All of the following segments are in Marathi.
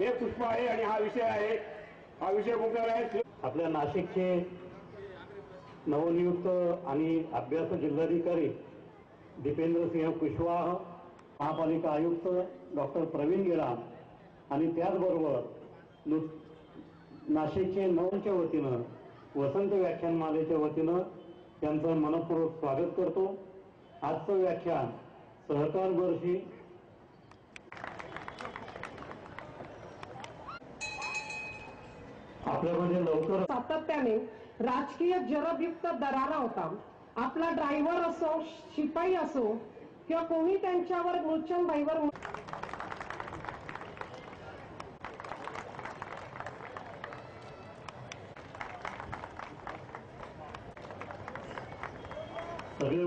हे पुष्प आहे आणि हा विषय आहे, हा विषय मुख्य आहे। आपल्या नाशिकचे नवनियुक्त आणि अभ्यासू जिल्हाधिकारी दीपेंद्र सिंह कुशवाह, महापालिका आयुक्त डॉक्टर प्रवीण गेडाम आणि त्याचबरोबर नाशिकचे नौच्या वतीनं वसंत व्याख्यानमालेच्या वतीनं त्यांचं मनपूर्वक स्वागत करतो। आजचं व्याख्यान सहकार वर्षी आपल्यामध्ये लवकर सातत्याने राजकीय जरबयुक्त दरारा होता। आपला ड्रायव्हर असो, शिपाई असो किंवा कोणी त्यांच्यावर मूर्छनबाईवर सगळे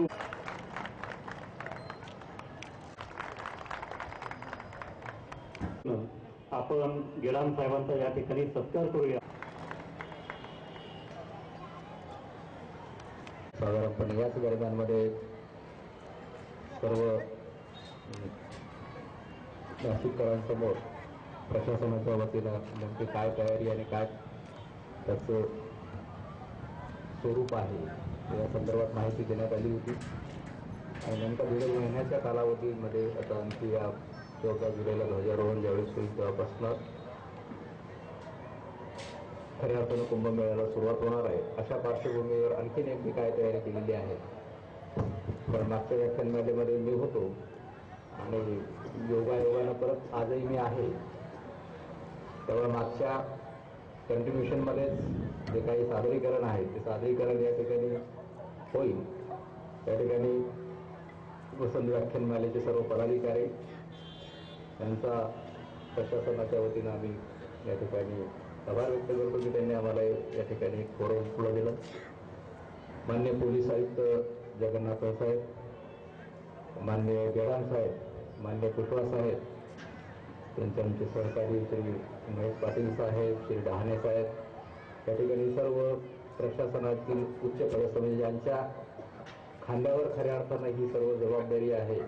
आपण गेडाम साहेबांचा या ठिकाणी सत्कार करूया। साधारणपणे याच दरम्यानमध्ये सर्व नाशिककरांसमोर प्रशासनाच्या वतीनं नेमकी काय तयारी आणि काय त्याचं स्वरूप आहे या संदर्भात माहिती देण्यात आली होती। आणि नेमका 1.5 महिन्याच्या कालावधीमध्ये आता आणखी या 14 जुलैला ध्वजारोहण ज्यावेळेस होईल तेव्हापासून खऱ्या अर्थानं कुंभमेळ्याला सुरुवात होणार आहे। अशा पार्श्वभूमीवर आणखी नेमकी काय तयारी केलेली आहे, कारण मागच्या व्याख्यानमालेमध्ये मी होतो आणि योगायोगानं परत आजही मी आहे, तेव्हा मागच्या कंटिन्युएशनमध्येच जे काही सादरीकरण आहे ते सादरीकरण या ठिकाणी होईल। त्या ठिकाणी वसंत व्याख्यानमालेचे सर्व पदाधिकारी यांचा प्रशासनाच्या वतीनं आम्ही या ठिकाणी आभार व्यक्त करतो की त्यांनी आम्हाला या ठिकाणी फोरम खुलं दिलं। माननीय पोलीस आयुक्त जगन्नाथ साहेब, माननीय गेडाम साहेब, माननीय कुशवाह साहेब, त्यांचे आमचे सहकारी श्री महेश पाटील साहेब, श्री डहाणे साहेब, या ठिकाणी सर्व प्रशासनातील उच्च पदस्थ म्हणजे ज्यांच्या खांद्यावर खऱ्या अर्थानं ही सर्व जबाबदारी आहे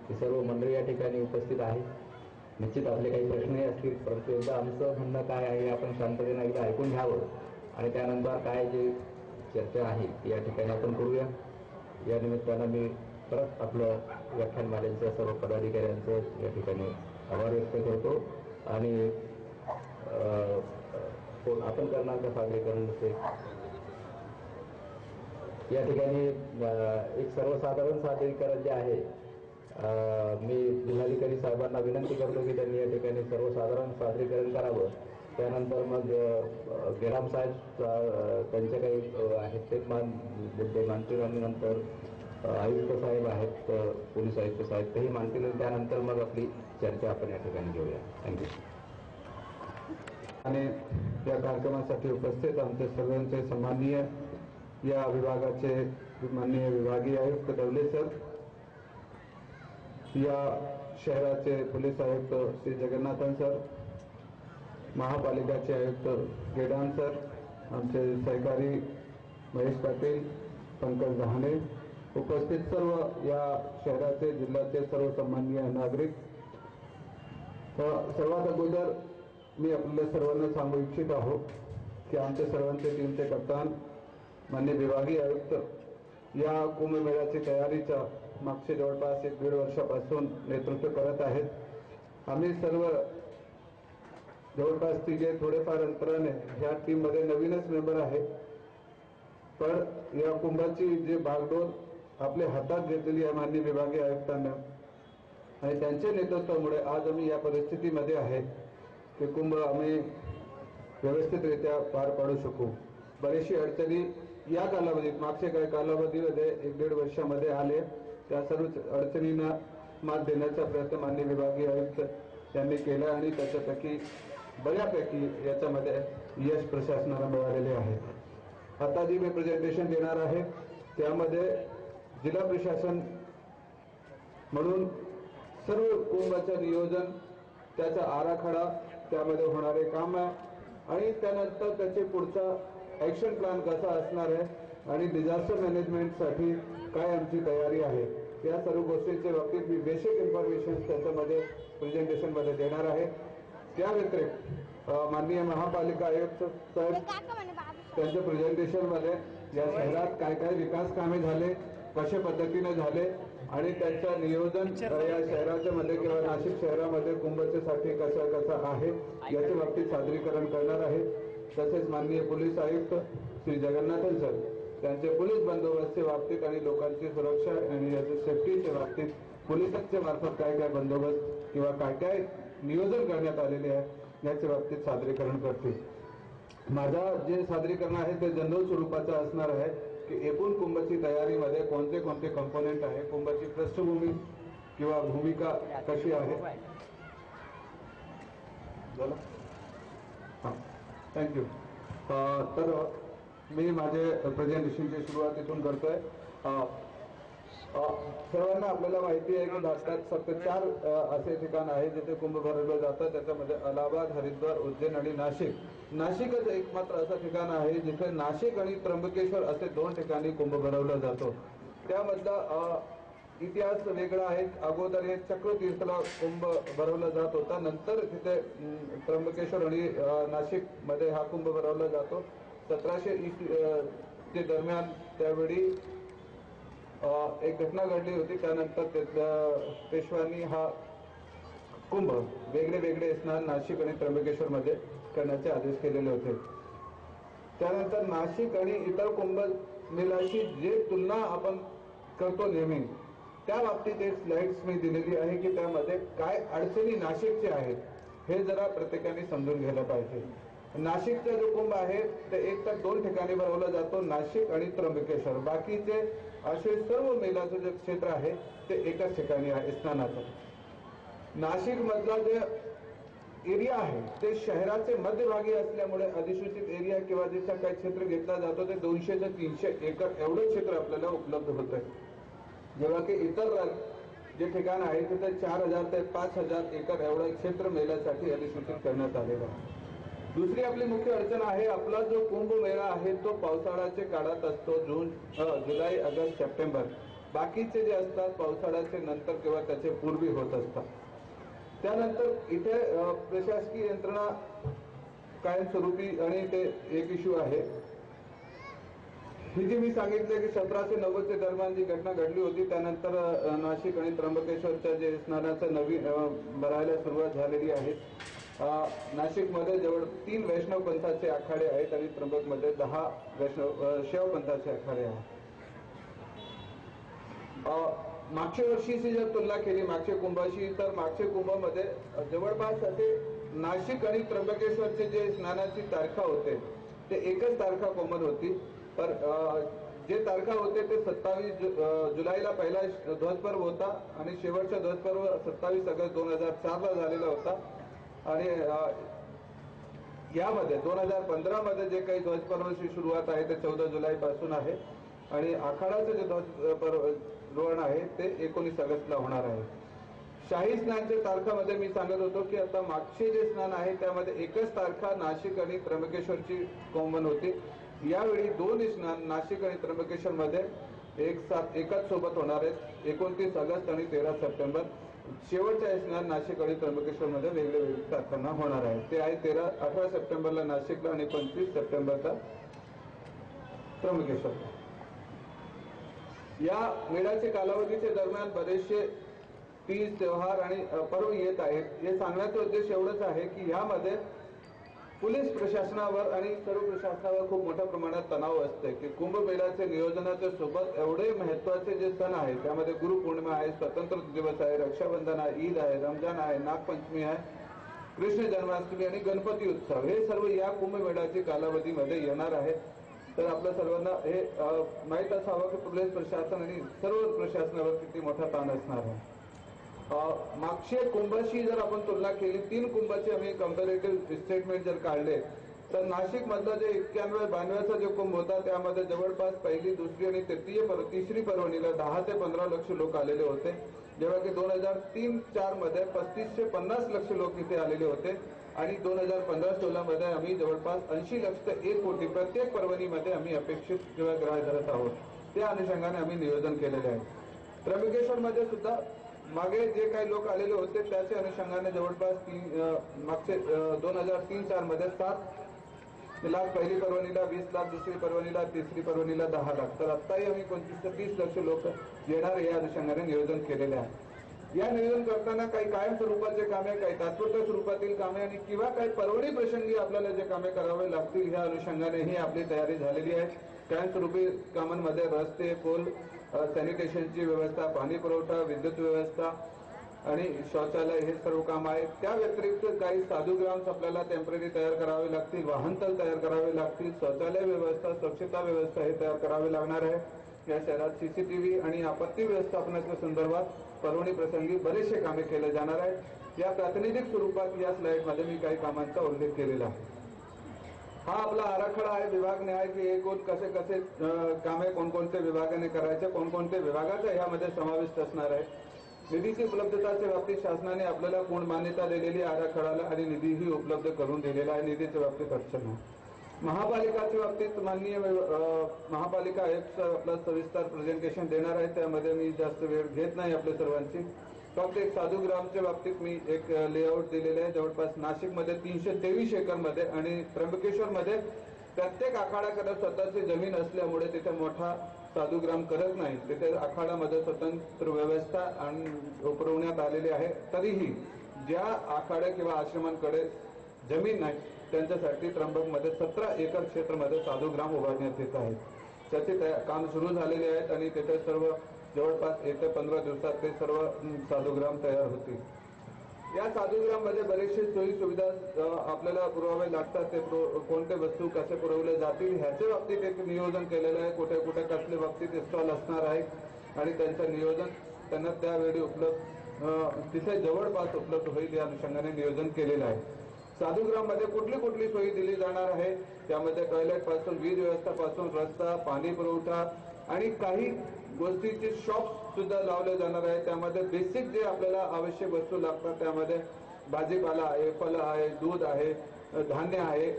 ही सर्व मंडळी या ठिकाणी उपस्थित आहे। निश्चित आपले काही प्रश्नही असतील, परंतु एकदा आमचं म्हणणं काय आहे आपण शांततेनं एकदा ऐकून घ्यावं आणि त्यानंतर काय जे चर्चा आहे ती या ठिकाणी आपण करूया। या निमित्तानं मी परत आपलं व्याख्यानमालेच्या सर्व पदाधिकाऱ्यांचं या ठिकाणी आभार व्यक्त करतो आणि आपण करणार का सादरीकरण या ठिकाणी एक सर्वसाधारण सादरीकरण जे आहे मी जिल्हाधिकारी साहेबांना विनंती करतो की त्यांनी या ठिकाणी सर्वसाधारण सादरीकरण करावं। त्यानंतर मग गेडाम साहेब त्यांचे काही आहेत ते मुद्दे मांडतील आणि नंतर आयुक्त साहेब आहेत, पोलीस आयुक्त साहेब तेही मांडतील आणि त्यानंतर मग आपली चर्चा आपण या ठिकाणी घेऊया। थँक्यू। आणि या कार्यक्रमासाठी उपस्थित आमचे सर्वांचे सन्माननीय या विभागाचे माननीय विभागीय आयुक्त डवले सर, या शहराचे पोलीस आयुक्त श्री जगन्नाथन सर, महापालिकाचे आयुक्त गेडाम सर, आमचे सहकारी महेश पाटील, पंकज डहाणे, उपस्थित सर्व या शहराचे जिल्ह्याचे सर्व सन्माननीय नागरिक, सर्वात अगोदर मी आपल्या सर्वांना सांगू इच्छित आहो की आमच्या सर्वांचे टीमचे कप्तान माननीय विभागीय आयुक्त या कुंभमेळ्याची तयारीचा मागचे जवळपास 1-1.5 वर्षापासून नेतृत्व करत आहेत। आम्ही सर्व जवळपास तिघे थोडेफार अंतराने ह्या टीममध्ये नवीनच मेंबर आहेत, पण या कुंभाची जी बागडोर आपल्या हातात घेतलेली आहे माननीय विभागीय आयुक्तांना आणि त्यांच्या नेतृत्वामुळे आज आम्ही या परिस्थितीमध्ये आहे की कुंभ आम्ही व्यवस्थितरित्या पार पाडू शकू। बरीचशी अडचणी या कालावधीत मागच्या काही कालावधीमध्ये 1-1.5 वर्षामध्ये आले, त्या सर्व अडचणींना मात देण्याचा प्रयत्न माननीय विभागीय आयुक्त यांनी केला आणि त्याच्यापैकी बऱ्यापैकी याच्यामध्ये यश प्रशासनाला मिळालेले आहे। आता जी मी प्रेझेंटेशन देणार आहे त्यामध्ये जिल्हा प्रशासन म्हणून सर्व कुंभाचं नियोजन, त्याचा आराखडा, त्यामध्ये होणारे काम आणि त्यानंतर त्याचे पुढचा ऍक्शन प्लॅन कसा असणार आहे आणि डिझास्टर मॅनेजमेंटसाठी काय आमची तयारी आहे या सर्व गोष्टींच्या बाबतीत मी बेसिक इन्फॉर्मेशन त्याच्यामध्ये प्रेझेंटेशनमध्ये देणार आहे। त्या व्यतिरिक्त माननीय महापालिका आयुक्त साहेब त्यांच्या प्रेझेंटेशन मध्ये या शहरात काय काय विकास कामे झाले, कशा पद्धतीने झाले आणि त्यांचं नियोजन या शहराच्या मध्ये किंवा नाशिक शहरामध्ये कुंभच्यासाठी कसं आहे याच्या बाबतीत सादरीकरण करणार आहे. तसेच माननीय पोलीस आयुक्त श्री जगन्नाथन सर त्यांचे पोलीस बंदोबस्तच्या बाबतीत आणि लोकांची सुरक्षा आणि याच्या सेफ्टीच्या बाबतीत पोलिसांच्या मार्फत काय काय बंदोबस्त किंवा काय काय नियोजन करण्यात आलेले आहे याच्या बाबतीत सादरीकरण करतील. माझा जे सादरीकरण आहे ते जनरल स्वरूपाचं असणार आहे की एकूण कुंभची तयारीमध्ये कोणते कोणते कंपोनेंट आहे, कुंभची पृष्ठभूमी किंवा भूमिका कशी आहे. थँक्यू. तर मी माझे प्रेझेंटेशनची सुरुवात इथून करतोय. सर्वांना आपल्याला माहिती आहे की भारतात फक्त 4 असे ठिकाण आहे जिथे कुंभ भरवलं जातं. त्याच्यामध्ये अलाहाबाद, हरिद्वार, उज्जैन आणि नाशिक. नाशिकच एकमात्र असं ठिकाण आहे जिथे नाशिक आणि त्र्यंबकेश्वर असे 2 ठिकाणी कुंभ भरवला जातो. त्यामधला इतिहास वेगळा आहे. अगोदर हे चक्रतीर्थला कुंभ भरवला जात होता, नंतर तिथे त्र्यंबकेश्वर आणि नाशिक मध्ये हा कुंभ भरवला जातो. 1700 दरम्यान त्यावेळी एक घटना घडली होती. त्यानंतर पेशव्यांनी हा कुंभ वेगळे वेगळे स्नान नाशिक आणि त्र्यंबकेश्वर मध्ये करण्याचे आदेश केलेले होते. त्यानंतर नाशिक आणि इतर कुंभ मेळ्याशी जे तुलना आपण करतो नेहमी, त्या बाबतीत एक स्लाइड्स मी दिलेली आहे की त्यामध्ये काय अडचणी नाशिकचे आहेत हे जरा प्रत्येकाने समजून घ्यायला पाहिजे. नाशिकचा जो कुंभ आहे ते 1 तर 2 ठिकाणी भरवला जातो, नाशिक आणि त्र्यंबकेश्वर. बाकीचे असे सर्व मेळ्याचं जे क्षेत्र आहे ते एकाच ठिकाणी आहे स्नानाचं. नाशिक मधला जे एरिया आहे ते शहराचे मध्यभागी असल्यामुळे अधिसूचित एरिया किंवा ज्याचा काही क्षेत्र घेतला जातो ते 200 ते 300 एकर एवढं क्षेत्र आपल्याला उपलब्ध होतंय. जेव्हा की इतर जे ठिकाण आहे तिथे 4000 ते 5000 एकर एवढं क्षेत्र मेळ्यासाठी अधिसूचित करण्यात आलेलं आहे. दुसरी आपली मुख्य अडचण आहे, आपला जो कुंभ मेळा आहे तो पावसाळ्याच्या काळात असतो, जुलै, ऑगस्ट, सप्टेंबर. बाकीचे जे असतात पावसाळ्याचे नंतर किंवा त्याचे पूर्वी होत असतात. त्यानंतर इथे प्रशासकीय यंत्रणा कायमस्वरूपी आणि ते एक इश्यू आहे. ही जी मी सांगितले की 1790 दरम्यान जी घटना घडली होती त्यानंतर नाशिक आणि त्र्यंबकेश्वरच्या जे स्नानाचं नवीन भरायला सुरुवात झालेली आहे. नाशिक मध्ये जवळ 3 वैष्णव पंथाचे आखाडे आहेत आणि त्र्यंबक मध्ये 10 शैव पंथाचे आखाडे आहेत. मागच्या वर्षीची जर तुलना केली मागच्या कुंभाशी तर मागच्या कुंभामध्ये जवळपास असे नाशिक आणि त्र्यंबकेश्वरचे जे स्नानाची तारखा होते ते एकच तारखा कॉमन होती. पण जे तारखा होते ते 27 जुलैला पहिला ध्वजपर्व होता आणि शेवटचा ध्वजपर्व 27 ऑगस्ट 2004 ला झालेला होता. आणि यामध्ये 2015 मध्ये जे काही ध्वजपर्वाची सुरुवात आहे ते 14 जुलै पासून आहे आणि आखाडाचं जे ध्वजारोहण आहे ते 19 ऑगस्टला होणार आहे. शाही स्नानच्या तारखामध्ये मी सांगत होतो की आता मागचे जे स्नान आहे त्यामध्ये एकच तारखा नाशिक आणि त्र्यंबकेश्वरची कॉमन होती. यावेळी 2 स्नान नाशिक आणि त्र्यंबकेश्वर मध्ये एकाच सोबत होणार आहेत, 29 ऑगस्ट आणि 13 सप्टेंबर. शेवटच्या स्नान नाशिक आणि त्र्यंबकेश्वर मध्ये वेगळे वेगळे तारखांना होणार आहे. ते आहे 18 सप्टेंबरला नाशिकला आणि 25 सप्टेंबरला त्र्यंबकेश्वरला. या मेळ्याचे कालावधीच्या दरम्यान बरेचसे तीज, त्योहार आणि पर्व येत आहेत. हे सांगण्याचा उद्देश एवढंच आहे की यामध्ये पोलीस प्रशासनावर आणि सर्व प्रशासनावर खूप मोठ्या प्रमाणात तणाव असते की कुंभमेळ्याचे नियोजनाच्या सोबत एवढे महत्वाचे जे सण आहेत त्यामध्ये गुरुपौर्णिमा आहे, स्वतंत्र दिवस आहे, रक्षाबंधन आहे, ईद आहे, रमजान आहे, नागपंचमी आहे, कृष्ण जन्माष्टमी आणि गणपती उत्सव हे सर्व या कुंभमेळ्याच्या कालावधीमध्ये येणार आहे. तर आपल्या सर्वांना हे माहीत असावं की पोलीस प्रशासन आणि सर्व प्रशासनावर किती मोठा ताण असणार आहे. मागचे कुंभाशी जर आपण तुलना केली 3 कुंभाचे आम्ही कंपॅरेटिव्ह स्टेटमेंट जर काढले तर नाशिक मधला जे 91-92चा जो कुंभ होता त्यामध्ये जवळपास पहिली, दुसरी आणि तिसरी पर्वणीला 10 ते 15 लक्ष लोक आलेले होते. जेव्हा की 2003-04 मध्ये 35 ते 50 लक्ष लोक इथे आलेले होते आणि 2015-16 मध्ये आम्ही जवळपास 80 लक्ष ते 1 कोटी प्रत्येक पर्वणीमध्ये आम्ही अपेक्षित किंवा ग्राह्य धरत आहोत. त्या अनुषंगाने आम्ही नियोजन केलेले आहे. त्र्यंबकेश्वर मध्ये सुद्धा मागे जे काही लोक आलेले होते त्याच्या अनुषंगाने जवळपास मागचे 2003-04 मध्ये 7 लाख पहिली परवानीला, 20 लाख दुसरी परवानीला, तिसरी परवानीला 10 लाख, तर आत्ताही आम्ही 25 ते 30 लक्ष लोक येणार या अनुषंगाने नियोजन केलेले आहे. या नियोजन करताना काही कायम स्वरूपाचे कामे, काही तात्पुरत्या स्वरूपातील कामे आणि किंवा काही परवडी प्रसंगी आपल्याला जे कामे करावे लागतील ह्या अनुषंगानेही आपली तयारी झालेली आहे. कायमस्वरूपी कामांमध्ये रस्ते, पूल, सॅनिटेशनची व्यवस्था, पाणी पुरवठा, विद्युत व्यवस्था आणि शौचालय हे सर्व काम आहे. त्या व्यतिरिक्त काही साधूग्राम्स आपल्याला टेम्पररी तयार करावे लागतील, वाहनतळ तयार करावे लागतील, शौचालय व्यवस्था, स्वच्छता व्यवस्था हे तयार करावे लागणार आहे. या शहरात सीसीटीव्ही आणि आपत्ती व्यवस्थापनाच्या संदर्भात परवणी प्रसंगी बरेचसे कामे केले जाणार आहे. या प्रातिनिधिक स्वरूपात या स्लाइडमध्ये मी काही कामांचा उल्लेख केलेला आहे. हा आपला आराखडा आहे, विभागने आहे की एकूण कसे कसे कामे कोणकोणत्या विभागाने करायचे, कोणकोणत्या विभागाचा यामध्ये समाविष्ट असणार आहे. निधीची उपलब्धताच्या बाबतीत शासनाने आपल्याला पूर्ण मान्यता दिलेली आराखड्याला आणि निधीही उपलब्ध करून दिलेला आहे. निधीच्या बाबतीत अडचण नाही. महापालिकाच्या बाबतीत माननीय महापालिका आयुक्त आपला सविस्तर प्रेझेंटेशन देणार आहे. त्यामध्ये मी जास्त वेळ घेत नाही आपल्या सर्वांची. फक्त एक साधूग्रामच्या बाबतीत मी एक लेआउट दिलेले आहे. जवळपास नाशिकमध्ये 323 एकरमध्ये आणि त्र्यंबकेश्वरमध्ये प्रत्येक आखाड्याकडे स्वतःची जमीन असल्यामुळे तिथे मोठा साधूग्राम करत नाही. तिथे आखाड्यामध्ये स्वतंत्र व्यवस्था आणि पुरवण्यात आलेली आहे. तरीही ज्या आखाड्या किंवा आश्रमांकडे जमीन नाही त्यांच्यासाठी त्र्यंबकमध्ये 17 एकर क्षेत्रामध्ये साधूग्राम उभारण्यात येत आहे. त्याचे काम सुरू झालेले आहेत आणि तिथे सर्व जवळपास येत्या 15 दिवसात ते सर्व साधूग्राम तयार होतील. या साधूग्राममध्ये बरेचसे सोयी सुविधा आपल्याला पुरवावे लागतात. ते कोणते वस्तू कसे पुरवले जातील ह्याच्या बाबतीत एक नियोजन केलेलं आहे. कुठे कुठे कसल्या बाबतीत स्टॉल असणार आहे आणि त्यांचं नियोजन त्यांना त्यावेळी तिथे जवळपास उपलब्ध होईल या अनुषंगाने नियोजन केलेलं आहे. साधूग्राममध्ये कुठली कुठली सोयी दिली जाणार आहे त्यामध्ये टॉयलेट पासून, वीज व्यवस्थापासून, रस्ता, पाणी पुरवठा आणि काही गोष्टीचे शॉप सुद्धा लावले जाणार आहे. त्यामध्ये बेसिक जे आपल्याला आवश्यक वस्तू लागतात त्यामध्ये भाजीपाला आहे, फळ आहे, दूध आहे, धान्य आहे,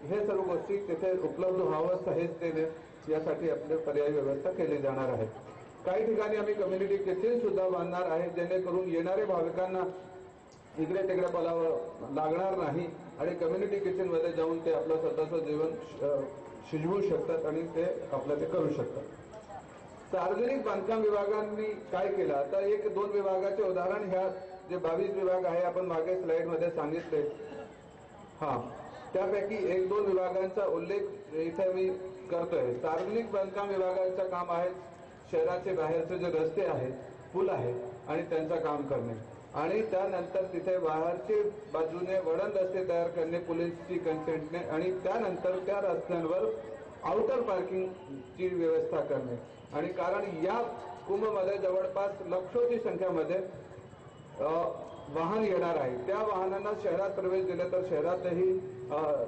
हे सर्व गोष्टी तिथे उपलब्ध व्हावं सहजतेने यासाठी आपले पर्यायी व्यवस्था केली जाणार आहे. काही ठिकाणी आम्ही कम्युनिटी किचन सुद्धा बांधणार आहे जेणेकरून येणाऱ्या भाविकांना इकडे तिकडे पळावं लागणार नाही आणि कम्युनिटी किचन मध्ये जाऊन ते आपलं स्वतःचं जेवण शिजवू शकतात आणि ते आपलं ते करू शकतात. सार्वजनिक बांधकाम विभागांनी काय केलं, आता 1-2 विभागाचे उदाहरण ह्या जे 22 विभाग आहे आपण मागे स्लाइड मध्ये सांगितले, त्यापैकी 1-2 विभागांचा उल्लेख इथे मी करतोय. सार्वजनिक बांधकाम विभागाचं काम आहे शहराचे बाहेरचे जे रस्ते आहेत, पूल आहे आणि त्यांचं काम करणे आणि त्यानंतर तिथे बाहेरचे बाजूने वळण रस्ते तयार करणे पोलिसची कन्सेंटने आणि त्यानंतर त्या रस्त्यांवर आउटर पार्किंगची व्यवस्था करणे. आणि कारण या कुंभमध्ये जवळपास लाखोची संख्यामध्ये वाहन येणार आहे. त्या वाहनांना शहरात प्रवेश दिला तर शहरातही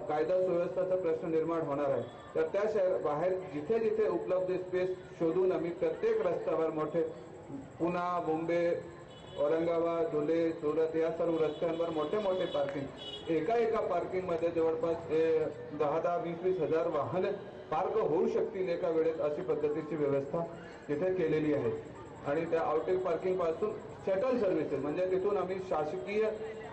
कायदा सुव्यवस्थेचा प्रश्न निर्माण होणार आहे. तर त्या शहर बाहेर जिथे जिथे उपलब्ध स्पेस शोधून आम्ही प्रत्येक रस्त्यावर मोठे पुणे, मुंबई, औरंगाबाद, धुळे, सुरत या सर्व रस्त्यांवर मोठे मोठे पार्किंग, एका पार्किंगमध्ये जवळपास 10-20 हजार वाहन पार्क होऊ शकतील एका वेळेत अशी पद्धतीची व्यवस्था तिथे केलेली आहे. आणि त्या आउटर पार्किंग पासून शटल सर्व्हिसेस म्हणजे तिथून आम्ही शासकीय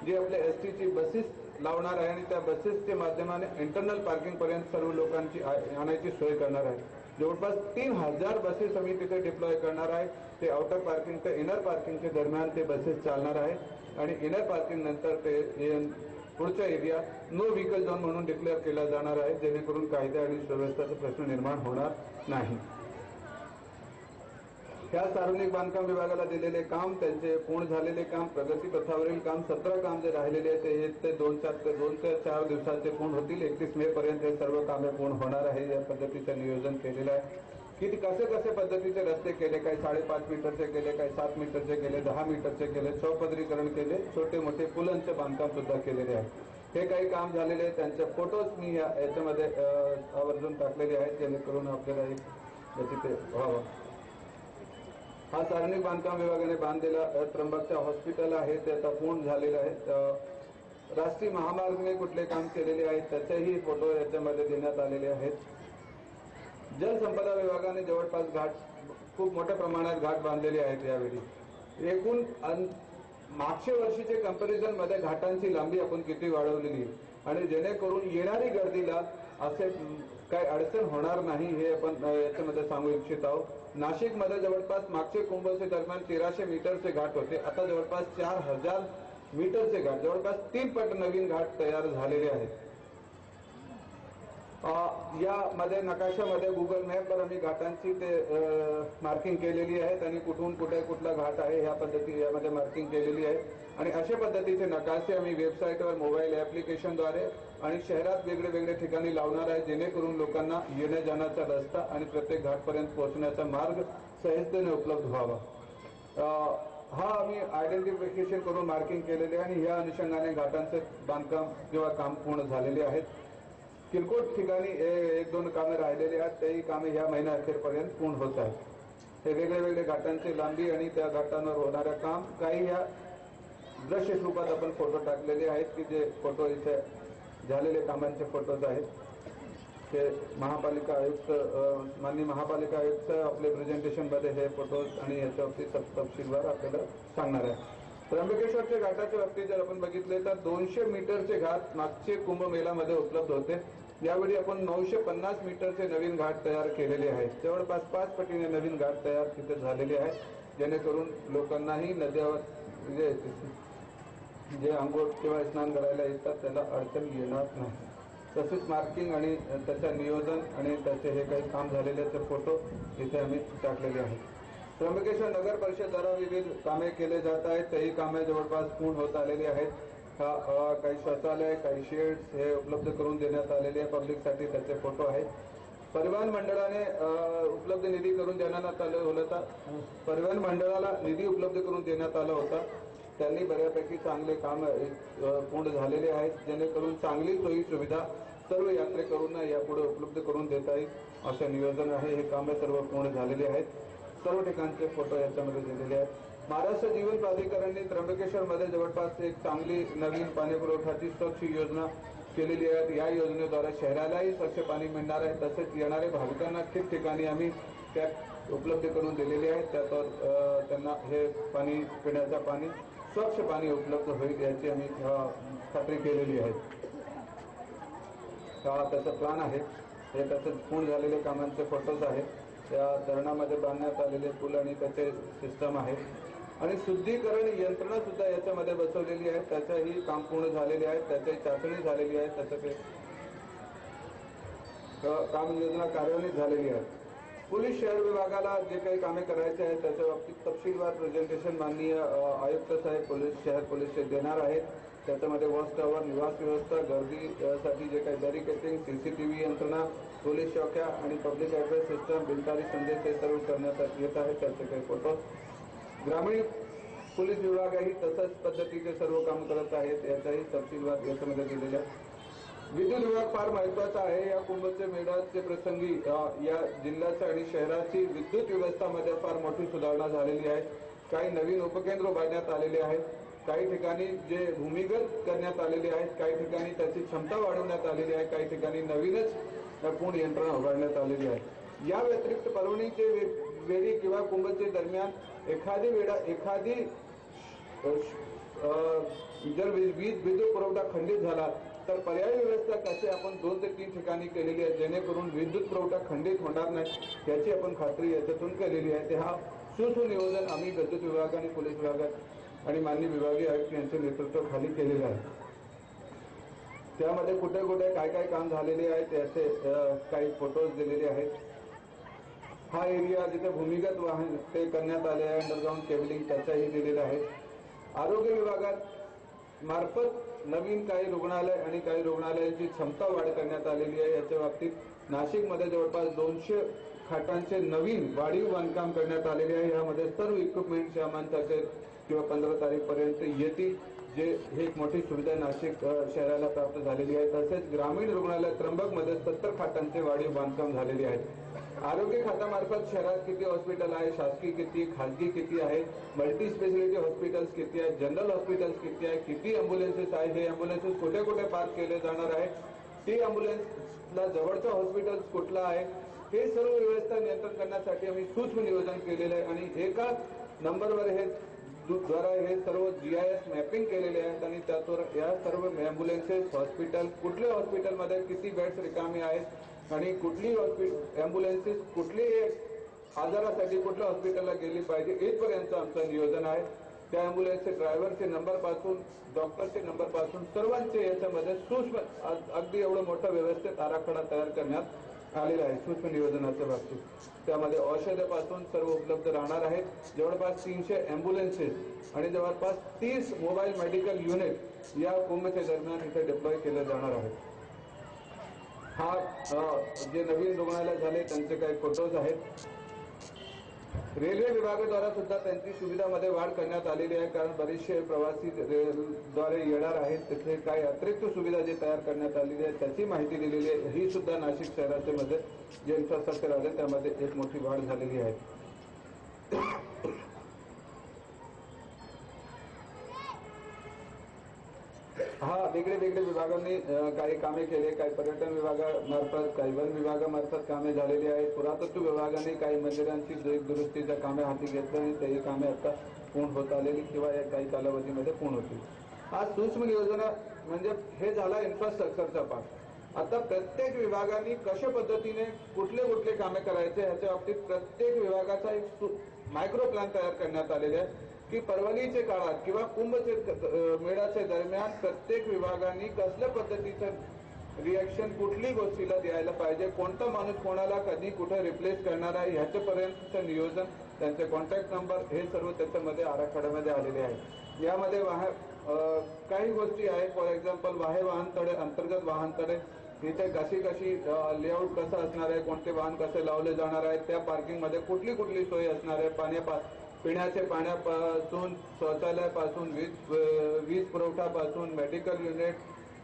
जे आपले एसटीची बसेस लावणार आहे आणि त्या बसेसच्या माध्यमाने इंटरनल पार्किंग पर्यंत सर्व लोकांची आणायची सोय करणार आहे. जवळपास 3000 बसेस आम्ही तिथे डिप्लॉय करणार आहे. ते आउटर पार्किंग ते इनर पार्किंगच्या दरम्यान ते बसेस चालणार आहे आणि इनर पार्किंग नंतर ते पुढचा एरिया नो व्हेकल झोन म्हणून डिक्लेअर केला जाणार आहे जेणेकरून कायदा आणि सुव्यवस्थेचा प्रश्न निर्माण होणार नाही. ह्या सार्वजनिक बांधकाम विभागाला दिलेले काम, त्यांचे पूर्ण झालेले काम, प्रगती पथावरील काम, 17 काम जे राहिलेले आहे ते 2 ते 4 दिवसाचे पूर्ण होतील. 31 मे पर्यंत हे सर्व कामे पूर्ण होणार आहे. या पद्धतीचं नियोजन केलेलं आहे. किती कसे पद्धतीचे रस्ते केले, काही 5.5 मीटरचे केले, काही 7 मीटरचे केले, 10 मीटरचे केले, चौपदरीकरण केले, छोटे मोठे पुलांचे बांधकाम सुद्धा केलेले आहे. हे काही काम झालेले आहे. त्यांचे फोटोज मी याच्यामध्ये आवर्जून टाकलेले आहेत जेणेकरून आपल्याला एक तिथे व्हावं. हा सार्वजनिक बांधकाम विभागाने बांधलेला त्र्यंबकचा हॉस्पिटल आहे ते आता पूर्ण झालेलं आहे. राष्ट्रीय महामार्गाने कुठले काम केलेले आहेत त्याचेही फोटो याच्यामध्ये देण्यात आलेले आहेत. जलसंपदा विभागाने जवळपास खूप मोठ्या प्रमाणात घाट बांधलेले आहेत. यावेळी एकूण मागच्या वर्षीच्या कंपॅरिझन मध्ये घाटांची लांबी आपण किती वाढवलेली आणि जेणेकरून येणारी गर्दीला असे काही अडचण होणार नाही हे आपण याच्यामध्ये सांगू इच्छित आहोत। नाशिकमध्ये जवळपास मागचे कुंभचे दरम्यान 1300 मीटरचे घाट होते, आता जवळपास 4000 मीटरचे घाट, जवळपास 3 पट नवीन घाट तयार झालेले आहेत। यामध्ये नकाशामध्ये गुगल मॅपवर आम्ही घाटांची ते मार्किंग केलेली आहेत आणि कुठून कुठे कुठला घाट आहे ह्या पद्धती यामध्ये मार्किंग केलेली आहे आणि अशा पद्धतीचे नकाशे आम्ही वेबसाईटवर मोबाईल ऍप्लिकेशनद्वारे आणि शहरात वेगळे वेगळे ठिकाणी लावणार आहे, जेणेकरून लोकांना येण्या जाण्याचा रस्ता आणि प्रत्येक घाटपर्यंत पोहोचण्याचा मार्ग सहजतेने उपलब्ध व्हावा। हा आम्ही आयडेंटिफिकेशन करून मार्किंग केलेले आहे आणि या अनुषंगाने घाटांचे बांधकाम किंवा काम पूर्ण झालेले आहेत। किरकोळ ठिकाणी 1-2 कामे राहिलेली आहेत, तेही कामे ह्या महिन्या अखेरपर्यंत पूर्ण होत आहेत। हे वेगळे वेगळे घाटांची लांबी आणि त्या घाटांवर होणारे काम, काही ह्या दृश्य स्वरूपात आपण फोटो टाकलेले आहेत की जे फोटो इथे झालेले कामांचे फोटोज आहेत। ते महापालिका आयुक्त माननीय महापालिका आयुक्त आपले प्रेझेंटेशन मध्ये हे फोटोज आणि याच्यावरती तपशीलवार आपल्याला सांगणार आहे। त्र्यंबकेश्वरच्या घाटाच्या बाबतीत जर आपण बघितले तर 200 मीटरचे घाट मागचे कुंभमेळ्यामध्ये उपलब्ध होते, यावेळी आपण 950 मीटरचे नवीन घाट तयार केलेले आहेत। जवळपास 5 पटीने नवीन घाट तयार तिथे झालेले आहेत, जेणेकरून लोकांनाही नद्यावर जे आंघोळ किंवा स्नान करायला येतात त्याला अडचण येणार नाही। तसेच मार्किंग आणि त्याचं नियोजन आणि त्याचे हे काही काम झालेले फोटो इथे आम्ही टाकलेले आहेत। त्र्यंबकेश्वर नगर परिषदेद्वारा विविध कामे केले जात आहेत, तेही कामे जवळपास पूर्ण होत आलेली आहेत। काही शौचालय, काही शेड्स हे उपलब्ध करून देण्यात आलेले आहे पब्लिकसाठी, त्याचे फोटो आहेत। परिवहन मंडळाने उपलब्ध निधी करून देण्यात आलं होतं, परिवहन मंडळाला निधी उपलब्ध करून देण्यात आला होता, त्यांनी बऱ्यापैकी चांगले काम पूर्ण झालेले आहेत, जेणेकरून चांगली सोयी सुविधा सर्व यात्रेकरूंना यापुढे उपलब्ध करून देता येईल असे नियोजन आहे। हे कामे सर्व पूर्ण झालेली आहेत, सर्व ठिकाणचे फोटो याच्यामध्ये दिलेले आहेत। महाराष्ट्र जीवन प्राधिकरणाने त्र्यंबकेश्वरमध्ये जवळपास एक चांगली नवीन पाणी पुरवठ्याची स्वच्छ योजना केलेली आहे। या योजनेद्वारे शहरालाही स्वच्छ पाणी मिळणार आहे, तसेच येणारे भाविकांना ठिकठिकाणी आम्ही टॅप उपलब्ध करून दिलेले आहेत, त्यात त्यांना हे पाणी, पिण्याचं पाणी, स्वच्छ पाणी उपलब्ध होईल याची आम्ही खात्री केलेली आहे। त्याचा प्लॅन आहे, हे त्याचे पूर्ण झालेले कामांचे फोटोज आहेत। त्या धरणामध्ये बांधण्यात आलेले पूल आणि त्याचे सिस्टम आहे आणि शुद्धीकरण यंत्रणा सुद्धा याच्यामध्ये बसवलेली आहे, त्याचंही काम पूर्ण झालेले आहे, त्याची चाचणी झालेली आहे, त्याचं काम योजना कार्यान्वित झालेली आहे। पोलीस शहर विभागाला जे काही कामे करायचे आहेत त्याच्या बाबतीत तपशीलवार प्रेझेंटेशन माननीय आयुक्त साहेब शहर पोलीस देणार आहेत। त्याच्यामध्ये वॉच टॉवर, निवास व्यवस्था, गर्दीसाठी जे काही बॅरिकेडिंग, सीसीटीव्ही यंत्रणा, पोलीस चौक्या आणि पब्लिक ऍड्रेस सिस्टम, बिनतारी संदेश हे सर्व करण्यात येत आहेत, त्याचे काही फोटो। ग्रामीण पोलीस विभागही तशाच पद्धतीचे सर्व काम करत आहेत, याचाही तपशीलवार याच्यामध्ये दिलेले आहे। विद्युत विभाग फार महत्वाचा आहे। या कुंभचे मेळाचे प्रसंगी या जिल्ह्याच्या आणि शहराची विद्युत व्यवस्थामध्ये फार मोठी सुधारणा झालेली आहे। काही नवीन उपकेंद्र उभारण्यात आलेले आहेत, काही ठिकाणी जे भूमिगत करण्यात आलेले आहेत, काही ठिकाणी त्याची क्षमता वाढवण्यात आलेली आहे, काही ठिकाणी नवीनच पूर्ण यंत्रणा उभारण्यात आलेली आहे। या व्यतिरिक्त पर्वणीचे वेळी किंवा कुंभचे दरम्यान एखादी जर विद्युत पुरवठा खंडित झाला तर पर्यायी व्यवस्था कशी आपण 2 ते 3 ठिकाणी केलेली आहे, जेणेकरून विद्युत पुरवठा खंडित होणार नाही याची आपण खात्री याच्यातून केलेली आहे। ते हा सुनियोजन आम्ही विद्युत विभाग आणि पोलीस विभागात आणि माननीय विभागीय आयुक्त यांच्या नेतृत्वाखाली केलेले आहे। त्यामध्ये कुठे कुठे काय काय काम झालेले आहे त्याचे काही फोटोज दिलेले आहेत। हा एरिया जिथे भूमिगत वाहन ते करण्यात आले आहे, अंडरग्राउंड केबलिंग त्याचाही दिलेला आहे। आरोग्य विभागात मार्फत नवीन काही रुग्णालय आणि काही रुग्णालयांची क्षमता वाढ करण्यात आलेली आहे। याच्या बाबतीत नाशिकमध्ये जवळपास 200 खाटांचे नवीन वाढीव बांधकाम करण्यात आलेले आहे। यामध्ये सर्व इक्विपमेंट सामान्य किंवा 15 तारीखपर्यंत येतील, जे ही एक मोठी सुविधा नाशिक शहराला प्राप्त झालेली आहे। तसेच ग्रामीण रुग्णालय त्र्यंबकमध्ये 70 खाटांचे वाढीव बांधकाम झालेले आहे। आरोग्य खात्यामार्फत शहरात किती हॉस्पिटल आहे, शासकीय किती, खाजगी किती आहे, मल्टी स्पेशालिटी हॉस्पिटल्स किती आहेत, जनरल हॉस्पिटल्स किती आहे, किती अँब्युलन्सेस आहे, हे अँब्युलन्सेस कुठे कुठे पार्क केले जाणार आहे, ती अँब्युलन्सला जवळचं हॉस्पिटल कुठलं आहे, हे सर्व व्यवस्था नियंत्रण करण्यासाठी आम्ही सूक्ष्म नियोजन केलेलं आहे आणि एका नंबरवर हे द्वारा हे सर्व GIS मॅपिंग केलेले आहेत आणि त्यातून या सर्व ॲम्ब्युलन्सेस हॉस्पिटल कुठल्या हॉस्पिटलमध्ये किती बेड्स रिकामी आहेत आणि कुठली ॲम्ब्युलन्सेस कुठली आजारासाठी कुठल्या हॉस्पिटलला गेली पाहिजे इथपर्यंत आमचं नियोजन आहे. त्या ॲम्ब्युलन्सचे ड्रायव्हरचे नंबर पासून डॉक्टरचे नंबर पासून सर्वांचे याच्यामध्ये सूक्ष्म अगदी एवढं मोठं व्यवस्थित आराखडा तयार करण्यात आलेला आहे सूक्ष्म नियोजनाच्या बाबतीत. त्यामध्ये औषधापासून सर्व उपलब्ध राहणार आहेत. जवळपास 300 ॲम्ब्युलन्सेस आणि जवळपास 30 मोबाईल मेडिकल युनिट या कुंभच्या दरम्यान इथे डिप्लॉय केले जाणार आहेत. हा जे नवीन रुग्णालय झाले त्यांचे काही फोटोज आहेत. रेल्वे विभागाद्वारा सुद्धा त्यांची सुविधामध्ये वाढ करण्यात आलेली आहे, कारण बरेचसे प्रवासी रेलद्वारे येणार आहेत. तिथे काही अतिरिक्त सुविधा जी तयार करण्यात आलेली आहे त्याची माहिती दिलेली आहे. ही सुद्धा नाशिक शहराच्या मध्ये जे इन्फ्रास्ट्रक्चर आहे त्यामध्ये एक मोठी वाढ झालेली आहे. हा वेगळे विभागांनी काही कामे केले. काही पर्यटन विभागामार्फत काही वन विभागामार्फत कामे झालेली आहेत. पुरातत्व विभागाने काही मंदिरांची दुरुस्तीच्या कामे हाती घेतली आणि तेही कामे आता पूर्ण होत आलेली किंवा या काही कालावधीमध्ये पूर्ण होतील. हा सूक्ष्म नियोजना म्हणजे हे झाला इन्फ्रास्ट्रक्चरचा पार्ट. आता प्रत्येक विभागाने कशा पद्धतीने कुठले कामे करायचे ह्याच्या बाबतीत प्रत्येक विभागाचा एक मायक्रो प्लॅन तयार करण्यात आलेले आहे की परवानगीचे काळात किंवा कुंभचे मेळ्याच्या दरम्यान प्रत्येक विभागाने कसल्या पद्धतीचं रिॲक्शन कुठली गोष्टीला द्यायला पाहिजे, कोणता माणूस कोणाला कधी कुठे रिप्लेस करणार आहे ह्याच्यापर्यंतचं नियोजन, त्यांचे कॉन्टॅक्ट नंबर हे सर्व त्याच्यामध्ये आराखड्यामध्ये आलेले आहे. यामध्ये काही गोष्टी आहेत. फॉर एक्झाम्पल वाहनतळे अंतर्गत वाहनतळे इथे कशी लेआउट कसं असणार आहे, कोणते वाहन कसे लावले जाणार आहेत, त्या पार्किंगमध्ये कुठली सोय असणार आहे, पिण्याच्या पाण्यापासून शौचालयापासून वीज पुरवठापासून मेडिकल युनिट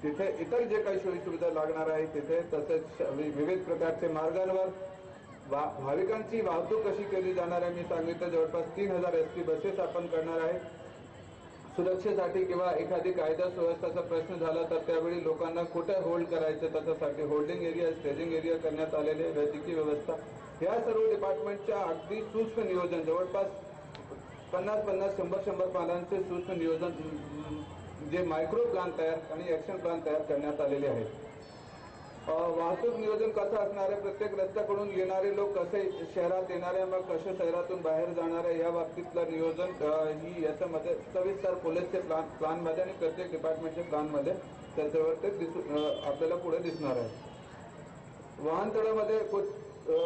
तिथे इतर जे काही सोयी सुविधा लागणार आहे तिथे, तसेच विविध प्रकारचे मार्गांवर भाविकांची वाहतूक कशी केली जाणार आहे. मी सांगितलं जवळपास 3000 ST बसेस आपण करणार आहे. सुरक्षेसाठी किंवा एखादी कायदा सुव्यवस्थेचा प्रश्न झाला तर त्यावेळी लोकांना कुठे होल्ड करायचं त्याच्यासाठी होल्डिंग एरिया स्टेजिंग एरिया करण्यात आलेले, वैद्यकीय व्यवस्था या सर्व डिपार्टमेंटच्या अगदी सूक्ष्म नियोजन जवळपास 50-100 पानांचे सूक्ष्म नियोजन जे मायक्रो प्लॅन तयार आणि ऍक्शन प्लॅन तयार करण्यात आलेले आहेत. वाहतूक नियोजन कसं असणार आहे, प्रत्येक रस्त्याकडून येणारे लोक कसे शहरात येणारे मग कसे शहरातून बाहेर जाणारे या बाबतीतलं नियोजन ही याच्यामध्ये सविस्तर पोलीसचे प्लॅन मध्ये आणि प्रत्येक डिपार्टमेंटच्या प्लॅन मध्ये त्याच्यावर ते आपल्याला पुढे दिसणार आहे. वाहनतळामध्ये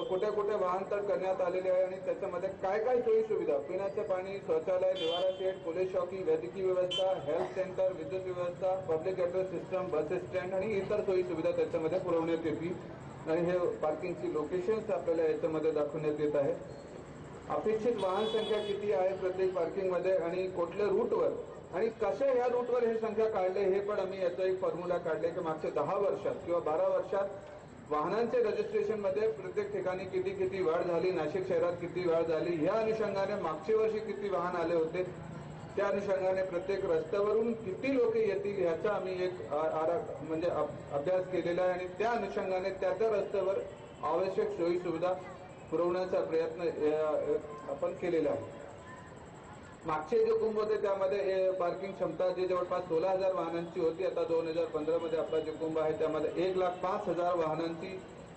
कुठे वाहनतळ करण्यात आलेले आहे आणि त्याच्यामध्ये काय सोयी सुविधा, पिण्याचे पाणी, शौचालय, निवारा शेड, पोलीस चौकी, वैद्यकीय व्यवस्था, हेल्थ सेंटर, विद्युत व्यवस्था, public address system, bus stand आणि इतर सोयी सुविधा त्याच्यामध्ये पुरवण्यात येतील आणि हे पार्किंगची लोकेशन्स आपल्याला याच्यामध्ये दाखवण्यात येत आहे. अपेक्षित वाहन संख्या किती आहे प्रत्येक पार्किंगमध्ये आणि कुठल्या रूटवर आणि कशा या रूटवर हे संख्या काढले हे पण आम्ही याचा एक फॉर्म्युला काढले की मागच्या 10 वर्षात किंवा 12 वर्षात वाहनांचे रजिस्ट्रेशन मध्ये प्रत्येक ठिकाणी किती वाढ झाली, नाशिक शहरात किती वाढ झाली, या अनुषंगाने मागच्या वर्षी किती वाहन आले होते, त्या अनुषंगाने प्रत्येक रस्त्यावरून किती लोक येतील ह्याचा आम्ही एक म्हणजे अभ्यास केलेला आहे आणि त्या अनुषंगाने त्या रस्त्यावर आवश्यक सोयी सुविधा पुरवण्याचा प्रयत्न आपण केलेला आहे. मागचे जे कुंभ होते त्यामध्ये पार्किंग क्षमता जी जवळपास 16,000 वाहनांची होती, आता 2015 मध्ये आपला जे कुंभ आहे त्यामध्ये 1,05,000 वाहनांची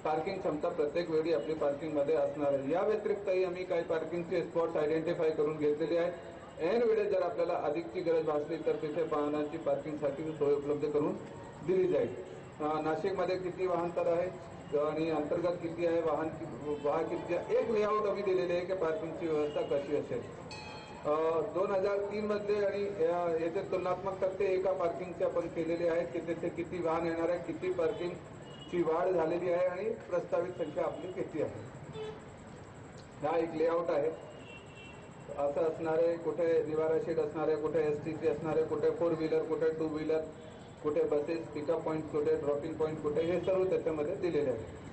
पार्किंग क्षमता प्रत्येक वेळी आपली पार्किंग मध्ये असणार आहे. या व्यतिरिक्तही आम्ही काही पार्किंगचे स्पॉट्स आयडेंटिफाय करून घेतलेले आहेत. ऐन वेळेस जर आपल्याला अधिकची गरज भासली तर तिथे वाहनांची पार्किंगसाठी सोय उपलब्ध करून दिली जाईल. नाशिकमध्ये किती वाहनतळ आहे आणि अंतर्गत किती आहे, वाहन किती आहे, एक लेआउट आम्ही दिलेले आहे की पार्किंगची व्यवस्था कशी असेल. 2003 मध्ये आणि याचे तुलनात्मक तक्ते एका पार्किंगचे आपण केलेले आहेत की तिथे किती वाहन येणार आहे, किती पार्किंगची वाढ झालेली आहे आणि प्रस्तावित संख्या आपली किती आहे. हा एक लेआउट आहे. असं असणार आहे, कुठे निवारा शेड असणार आहे, कुठे STC असणार आहे, कुठे 4 व्हीलर, कुठे 2 व्हीलर, कुठे बसेस, पिकअप पॉईंट कुठे, ड्रॉपिंग पॉईंट कुठे, हे सर्व त्याच्यामध्ये दिलेले आहे.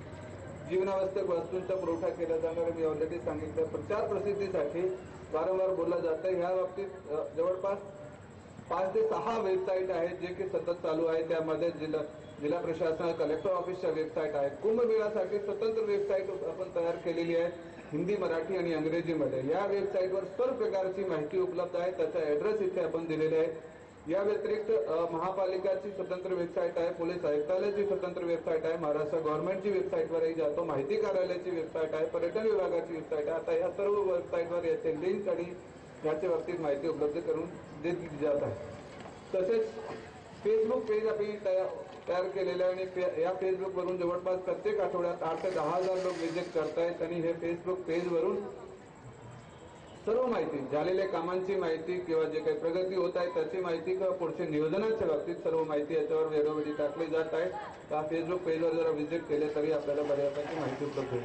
जीवनावश्यक वस्तूंचा पुरवठा केला जाणार मी ऑलरेडी सांगितलं. प्रचार प्रसिद्धीसाठी वारंवार बोललं जातं. ह्या बाबतीत जवळपास 5 ते 6 वेबसाईट आहेत जे की सतत चालू आहे. त्यामध्ये जिल्हा प्रशासन कलेक्टर ऑफिसच्या वेबसाईट आहेत. कुंभमेळ्यासाठी स्वतंत्र वेबसाईट आपण तयार केलेली आहे. हिंदी, मराठी आणि इंग्रजीमध्ये. या वेबसाईटवर सर्व प्रकारची माहिती उपलब्ध आहे. त्याचा ॲड्रेस इथे आपण दिलेला आहे. या व्यतिरिक्त महापालिकाची स्वतंत्र वेबसाईट आहे, पोलीस आयुक्तालयाची स्वतंत्र वेबसाईट आहे, महाराष्ट्र गव्हर्नमेंटची वेबसाईटवरही जातो, माहिती कार्यालयाची वेबसाईट आहे, पर्यटन विभागाची वेबसाईट आहे. आता या सर्व वेबसाईटवर याचे लिंक आणि याच्या बाबतीत माहिती उपलब्ध करून दिली जात आहे. तसेच फेसबुक पेज आम्ही तयार केलेलं आहे आणि या फेसबुकवरून जवळपास प्रत्येक आठवड्यात 8 ते 10,000 लोक विजिट करतायत आणि हे फेसबुक पेजवरून सर्व माहिती, झालेल्या कामांची माहिती किंवा जे काही प्रगती होत आहे त्याची माहिती किंवा पुढच्या नियोजनाच्या बाबतीत सर्व माहिती याच्यावर वेळोवेळी टाकली जात आहे. त्या फेसबुक पेजवर जरा व्हिजिट केले तरी आपल्याला बऱ्यापैकी माहिती उपलब्ध होईल.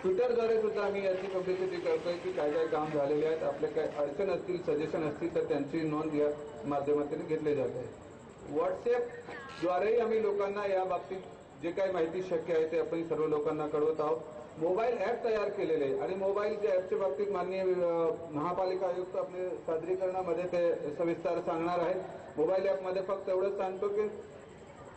ट्विटरद्वारे सुद्धा आम्ही याची पब्लिसिटी करतोय की काय काय काम झालेले आहेत, आपले काय अडचण असतील, सजेशन असतील तर त्यांची नोंद या माध्यमातून घेतली जात आहे. व्हॉट्सॲपद्वारेही आम्ही लोकांना या बाबतीत जे काही माहिती शक्य आहे ते आपण सर्व लोकांना कळवत आहोत. मोबाईल ॲप तयार केलेले आणि मोबाईलच्या ॲपच्या बाबतीत माननीय महापालिका आयुक्त आपले सादरीकरणामध्ये ते सविस्तर सांगणार आहेत. मोबाईल ॲपमध्ये फक्त एवढंच सांगतो की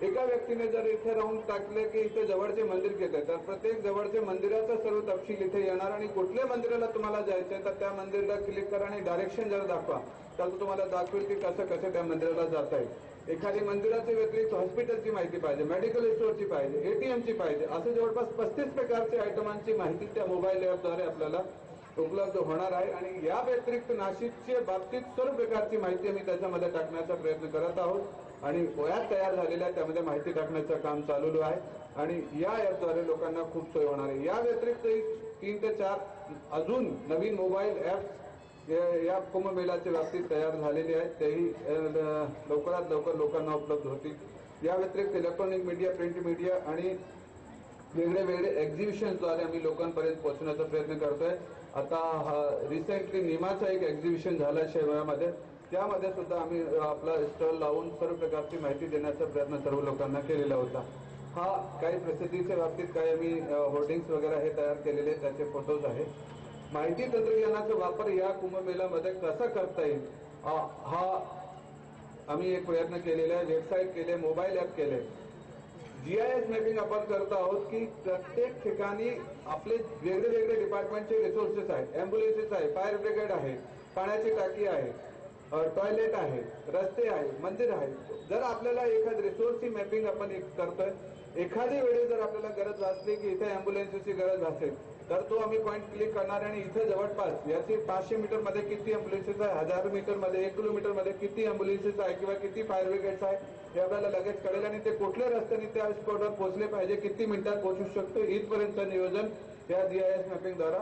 एका व्यक्तीने जर इथे राहून टाकले की इथे जवळचे मंदिर घेते तर प्रत्येक जवळच्या मंदिराचा सर्व तपशील इथे येणार आणि कुठल्या मंदिराला तुम्हाला जायचंय तर त्या मंदिराला क्लिक करा आणि डायरेक्शन जर दाखवा तर तो तुम्हाला दाखवेल की कसं त्या मंदिराला जाता येईल. एखादी मंदिराच्या व्यतिरिक्त हॉस्पिटलची माहिती पाहिजे, मेडिकल स्टोअरची पाहिजे, एटीएमची पाहिजे, असे जवळपास 35 प्रकारच्या आयटमांची माहिती त्या मोबाईल ॲपद्वारे आपल्याला उपलब्ध होणार आहे. आणि या व्यतिरिक्त नाशिकच्या बाबतीत सर्व प्रकारची माहिती आम्ही त्याच्यामध्ये टाकण्याचा प्रयत्न करत आहोत आणि ॲप तयार झालेल्या त्यामध्ये माहिती टाकण्याचं काम चालू आहे आणि या ॲपद्वारे लोकांना खूप सोय होणार आहे. या व्यतिरिक्त 3 ते 4 अजून नवीन मोबाईल ॲप्स या कुंभमेळ्याच्या बाबतीत तयार झालेले आहेत, तेही लवकरात लवकर लोकांना उपलब्ध होतील. या व्यतिरिक्त इलेक्ट्रॉनिक मीडिया, प्रिंट मीडिया आणि वेगळे एक्झिबिशनद्वारे आम्ही लोकांपर्यंत पोहोचण्याचा प्रयत्न करतोय. आता रिसेंटली निमाचा एक एक्झिबिशन झाला शहरामध्ये, त्यामध्ये सुद्धा आम्ही आपला स्टॉल लावून सर्व प्रकारची माहिती देण्याचा प्रयत्न सर्व लोकांना केलेला होता. हा काही प्रसिद्धीच्या बाबतीत काही आम्ही होर्डिंग्स वगैरे हे तयार केलेले त्याचे फोटोज आहेत. माहिती तंत्रज्ञानाचा वापर या कुंभमेळ्यामध्ये कसा करता येईल हा आम्ही एक प्रयत्न केलेला आहे. वेबसाईट केले, मोबाईल ॲप केले, GIS मॅपिंग आपण करत आहोत की प्रत्येक ठिकाणी आपले वेगळे डिपार्टमेंटचे रिसोर्सेस आहेत, ॲम्ब्युलन्सेस आहे, फायर ब्रिगेड आहे, पाण्याची टाकी आहे, टॉयलेट आहे, रस्ते आहे, मंदिर आहे. जर आपल्याला एखादी रिसोर्सची मॅपिंग आपण करतोय, एखादी वेळी जर आपल्याला गरज भासली की इथे ॲम्ब्युलन्सची गरज भासेल तर तो आम्ही पॉईंट क्लिक करणार आणि इथे जवळपास याचे 500 मीटरमध्ये किती ॲम्ब्युलन्सेस आहे, 1000 मीटरमध्ये, 1 किलोमीटरमध्ये किती ॲम्ब्युलन्सेस आहे किंवा किती फायर ब्रिगेड्स आहे हे आपल्याला लगेच कळेल आणि ते कुठल्या रस्त्याने त्या स्पॉटवर पोहोचले पाहिजे, किती मिनिटात पोहोचू शकतो इथपर्यंत नियोजन या GIS मॅपिंगद्वारा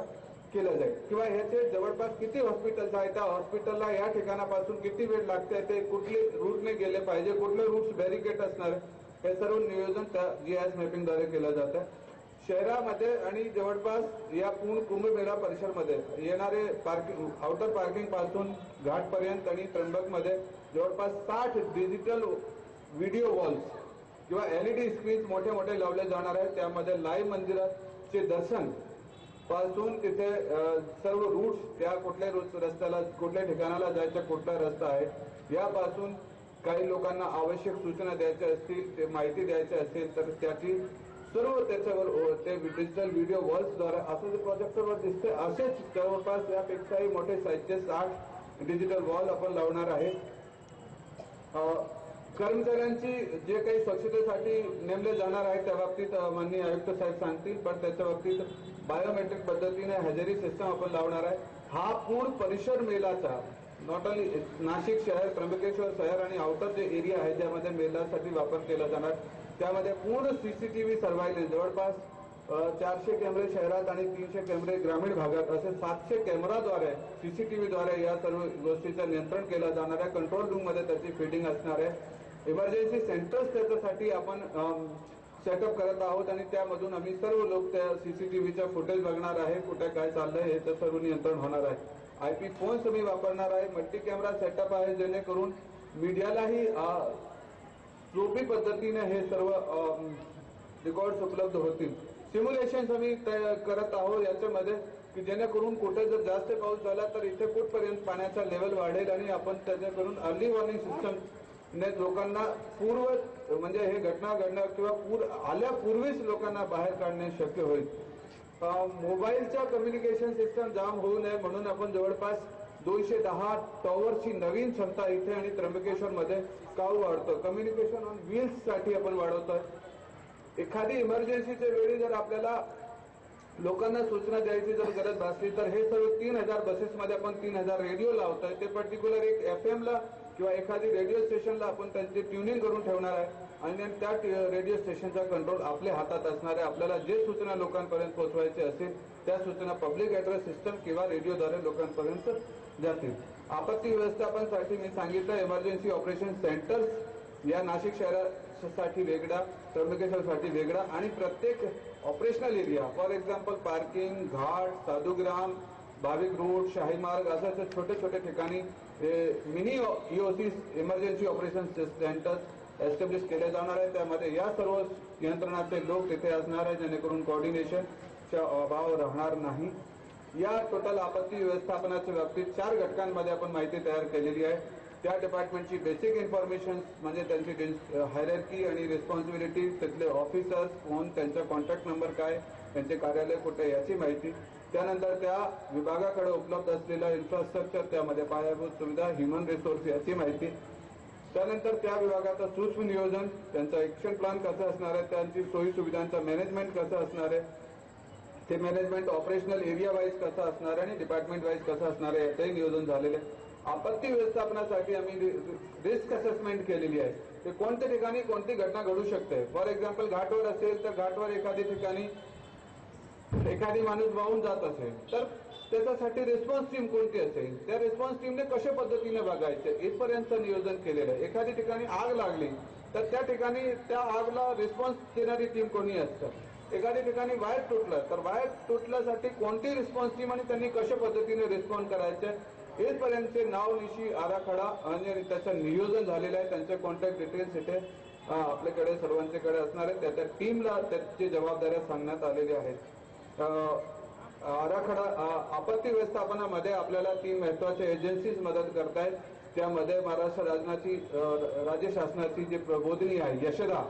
केलं जाईल. किंवा ह्याचे जवळपास किती हॉस्पिटल्स आहेत, त्या हॉस्पिटलला या ठिकाणापासून किती वेळ लागते, ते कुठले रूटने गेले पाहिजे, कुठले रूट्स बॅरिकेड असणार हे सर्व नियोजन त्या GIS मॅपिंगद्वारे केलं जातं. शहरामध्ये आणि जवळपास या पूर्ण कुंभमेळा परिसरमध्ये येणारे पार्किंग, आउटर पार्किंग पासून घाटपर्यंत आणि त्र्यंबकमध्ये जवळपास 60 डिजिटल व्हिडिओ वॉल्स किंवा LED स्क्रीन्स मोठे लावले जाणार आहेत. त्यामध्ये लाईव्ह मंदिराचे दर्शन पासून तिथे सर्व रूट्स, त्या कुठल्या रस्त्याला, कुठल्या ठिकाणाला जायचं, कुठला रस्ता आहे यापासून काही लोकांना आवश्यक सूचना द्यायच्या असतील, ते माहिती द्यायची असेल तर त्याची सर्व त्याच्यावर ते डिजिटल व्हिडिओ वॉल्सद्वारे असं जे प्रोजेक्टरवर दिसते असेच जवळपास यापेक्षाही मोठे 60 डिजिटल वॉल आपण लावणार आहे. कर्मचाऱ्यांची जे काही स्वच्छतेसाठी नेमले जाणार आहे त्या बाबतीत माननीय आयुक्त साहेब सांगतील, पण त्याच्या बाबतीत बायोमेट्रिक पद्धतीने हजेरी सिस्टम आपण लावणार आहे. हा पूर्ण परिसर मेलाचा नॉट ओनली नाशिक शहर, त्र्यंबकेश्वर शहर आणि आउटर जे एरिया आहे ज्यामध्ये मेलासाठी वापर केला जाणार, त्यामध्ये पूर्ण CCTV सर्व्हायलन्स, जवळपास 400 कॅमेरे शहरात आणि 300 कॅमेरे ग्रामीण भागात, असे 700 कॅमेराद्वारे CCTVद्वारे या सर्व गोष्टीचं नियंत्रण केलं जाणार आहे. कंट्रोल रूममध्ये त्याची फिटिंग असणार आहे. इमर्जन्सी सेंटर्स त्याच्यासाठी आपण सेटअप करत आहोत आणि त्यामधून आम्ही सर्व लोक त्या CCTVचा फुटेज बघणार आहे, कुठे काय चाललंय हे सर्व नियंत्रण होणार आहे. IP फोन्स आम्ही वापरणार आहे. मल्टी कॅमेरा सेटअप आहे जेणेकरून मीडियालाही सोपी पद्धतीने हे सर्व रेकॉर्ड्स उपलब्ध होतील. सिम्युलेशन्स आम्ही करत आहोत याच्यामध्ये की जेणेकरून कुठे जर जास्त पाऊस झाला तर इथे कुठपर्यंत पाण्याचा लेवल वाढेल आणि आपण त्याच्याकडून अर्ली वॉर्निंग सिस्टम लोकांना पूर्व म्हणजे हे घटना घडणं किंवा पूर आल्यापूर्वीच लोकांना बाहेर काढणे शक्य होईल. मोबाईलच्या कम्युनिकेशन सिस्टम जाम होऊ नये म्हणून आपण जवळपास 210 टॉवरची नवीन क्षमता इथे आणि त्र्यंबकेश्वर मध्ये का वाढतो. कम्युनिकेशन ऑन व्हील्स साठी आपण वाढवतोय. एखादी इमर्जन्सीच्या वेळी जर आपल्याला लोकांना सूचना द्यायची जर गरज भासली तर हे सर्व 3000 बसेसमध्ये आपण 3000 रेडिओ लावतोय. ते पर्टिक्युलर एक FM ला किंवा एखादी रेडिओ स्टेशनला आपण त्यांची ट्युनिंग करून ठेवणार आहे आणि त्या रेडिओ स्टेशनचा कंट्रोल आपल्या हातात असणार आहे. आपल्याला जे सूचना लोकांपर्यंत पोहोचवायचे असेल त्या सूचना पब्लिक ऍड्रेस सिस्टम किंवा रेडिओद्वारे लोकांपर्यंत जातील. आपत्ती व्यवस्थापनासाठी मी सांगितलं इमर्जन्सी ऑपरेशन सेंटर्स या नाशिक शहरासाठी वेगळा, त्र्यंबकेश्वरसाठी वेगळा आणि प्रत्येक operational area for example parking, घाट, साधुग्राम, भाविक रोड, शाही मार्ग अशा छोटे छोटे ठिकाणी mini EOC emergency operation centres establish केले जाणार आहे. त्यामध्ये या सर्व यंत्रणाचे लोक तिथे असणार आहे जेणेकरून कोऑर्डिनेशनचा अभाव राहणार नाही. या टोटल आपत्ती व्यवस्थापनाच्या बाबतीत 4 घटकांमध्ये आपण माहिती तयार केलेली आहे. त्या डिपार्टमेंटची बेसिक इन्फॉर्मेशन म्हणजे त्यांची हायरार्की आणि रिस्पॉन्सिबिलिटी, तिथले ऑफिसर्स कोण, त्यांचा कॉन्टॅक्ट नंबर काय, त्यांचे कार्यालय कुठे याची माहिती. त्यानंतर त्या विभागाकडे उपलब्ध असलेला इन्फ्रास्ट्रक्चर, त्यामध्ये पायाभूत सुविधा, ह्युमन रिसोर्स याची माहिती. त्यानंतर त्या विभागाचं सूक्ष्म नियोजन, त्यांचा ऍक्शन प्लॅन कसा असणार आहे, त्यांची सोयी सुविधांचा मॅनेजमेंट कसं असणार आहे, ते मॅनेजमेंट ऑपरेशनल एरिया वाईज कसं असणार आहे आणि डिपार्टमेंट वाईज कसं असणार आहे याचंही नियोजन झालेलं आहे. आपत्ती व्यवस्थापनासाठी आम्ही रिस्क असेसमेंट केलेली आहे. ते कोणत्या ठिकाणी कोणती घटना घडू शकते. फॉर एक्झाम्पल घाटवर असेल तर घाटवर एखाद्या ठिकाणी एखादी माणूस वाहून जात असेल तर त्याच्यासाठी रिस्पॉन्स टीम कोणती असेल, त्या रिस्पॉन्स टीमने कशा पद्धतीने बघायचे इथपर्यंतचं नियोजन केलेलं आहे. एखादी ठिकाणी आग लागली तर त्या ठिकाणी त्या आगला रिस्पॉन्स देणारी टीम कोणी असतं. एखाद्या ठिकाणी वायर तुटलं तर वायर तुटल्यासाठी कोणती रिस्पॉन्स टीम आणि त्यांनी कशा पद्धतीने रिस्पॉन्ड करायचे इथपर्यंतचे नावनिशी आराखडा आणि त्याचं नियोजन झालेलं आहे. त्यांचे कॉन्टॅक्ट डिटेल्स इथे आपल्याकडे सर्वांच्याकडे असणार आहे. त्या टीमला त्याची जबाबदाऱ्या सांगण्यात आलेल्या आहेत. आराखडा आपत्ती व्यवस्थापनामध्ये आपल्याला 3 महत्वाच्या एजन्सीज मदत करतायत. त्यामध्ये महाराष्ट्र राज्य शासनाची जी प्रबोधिनी आहे यशदा,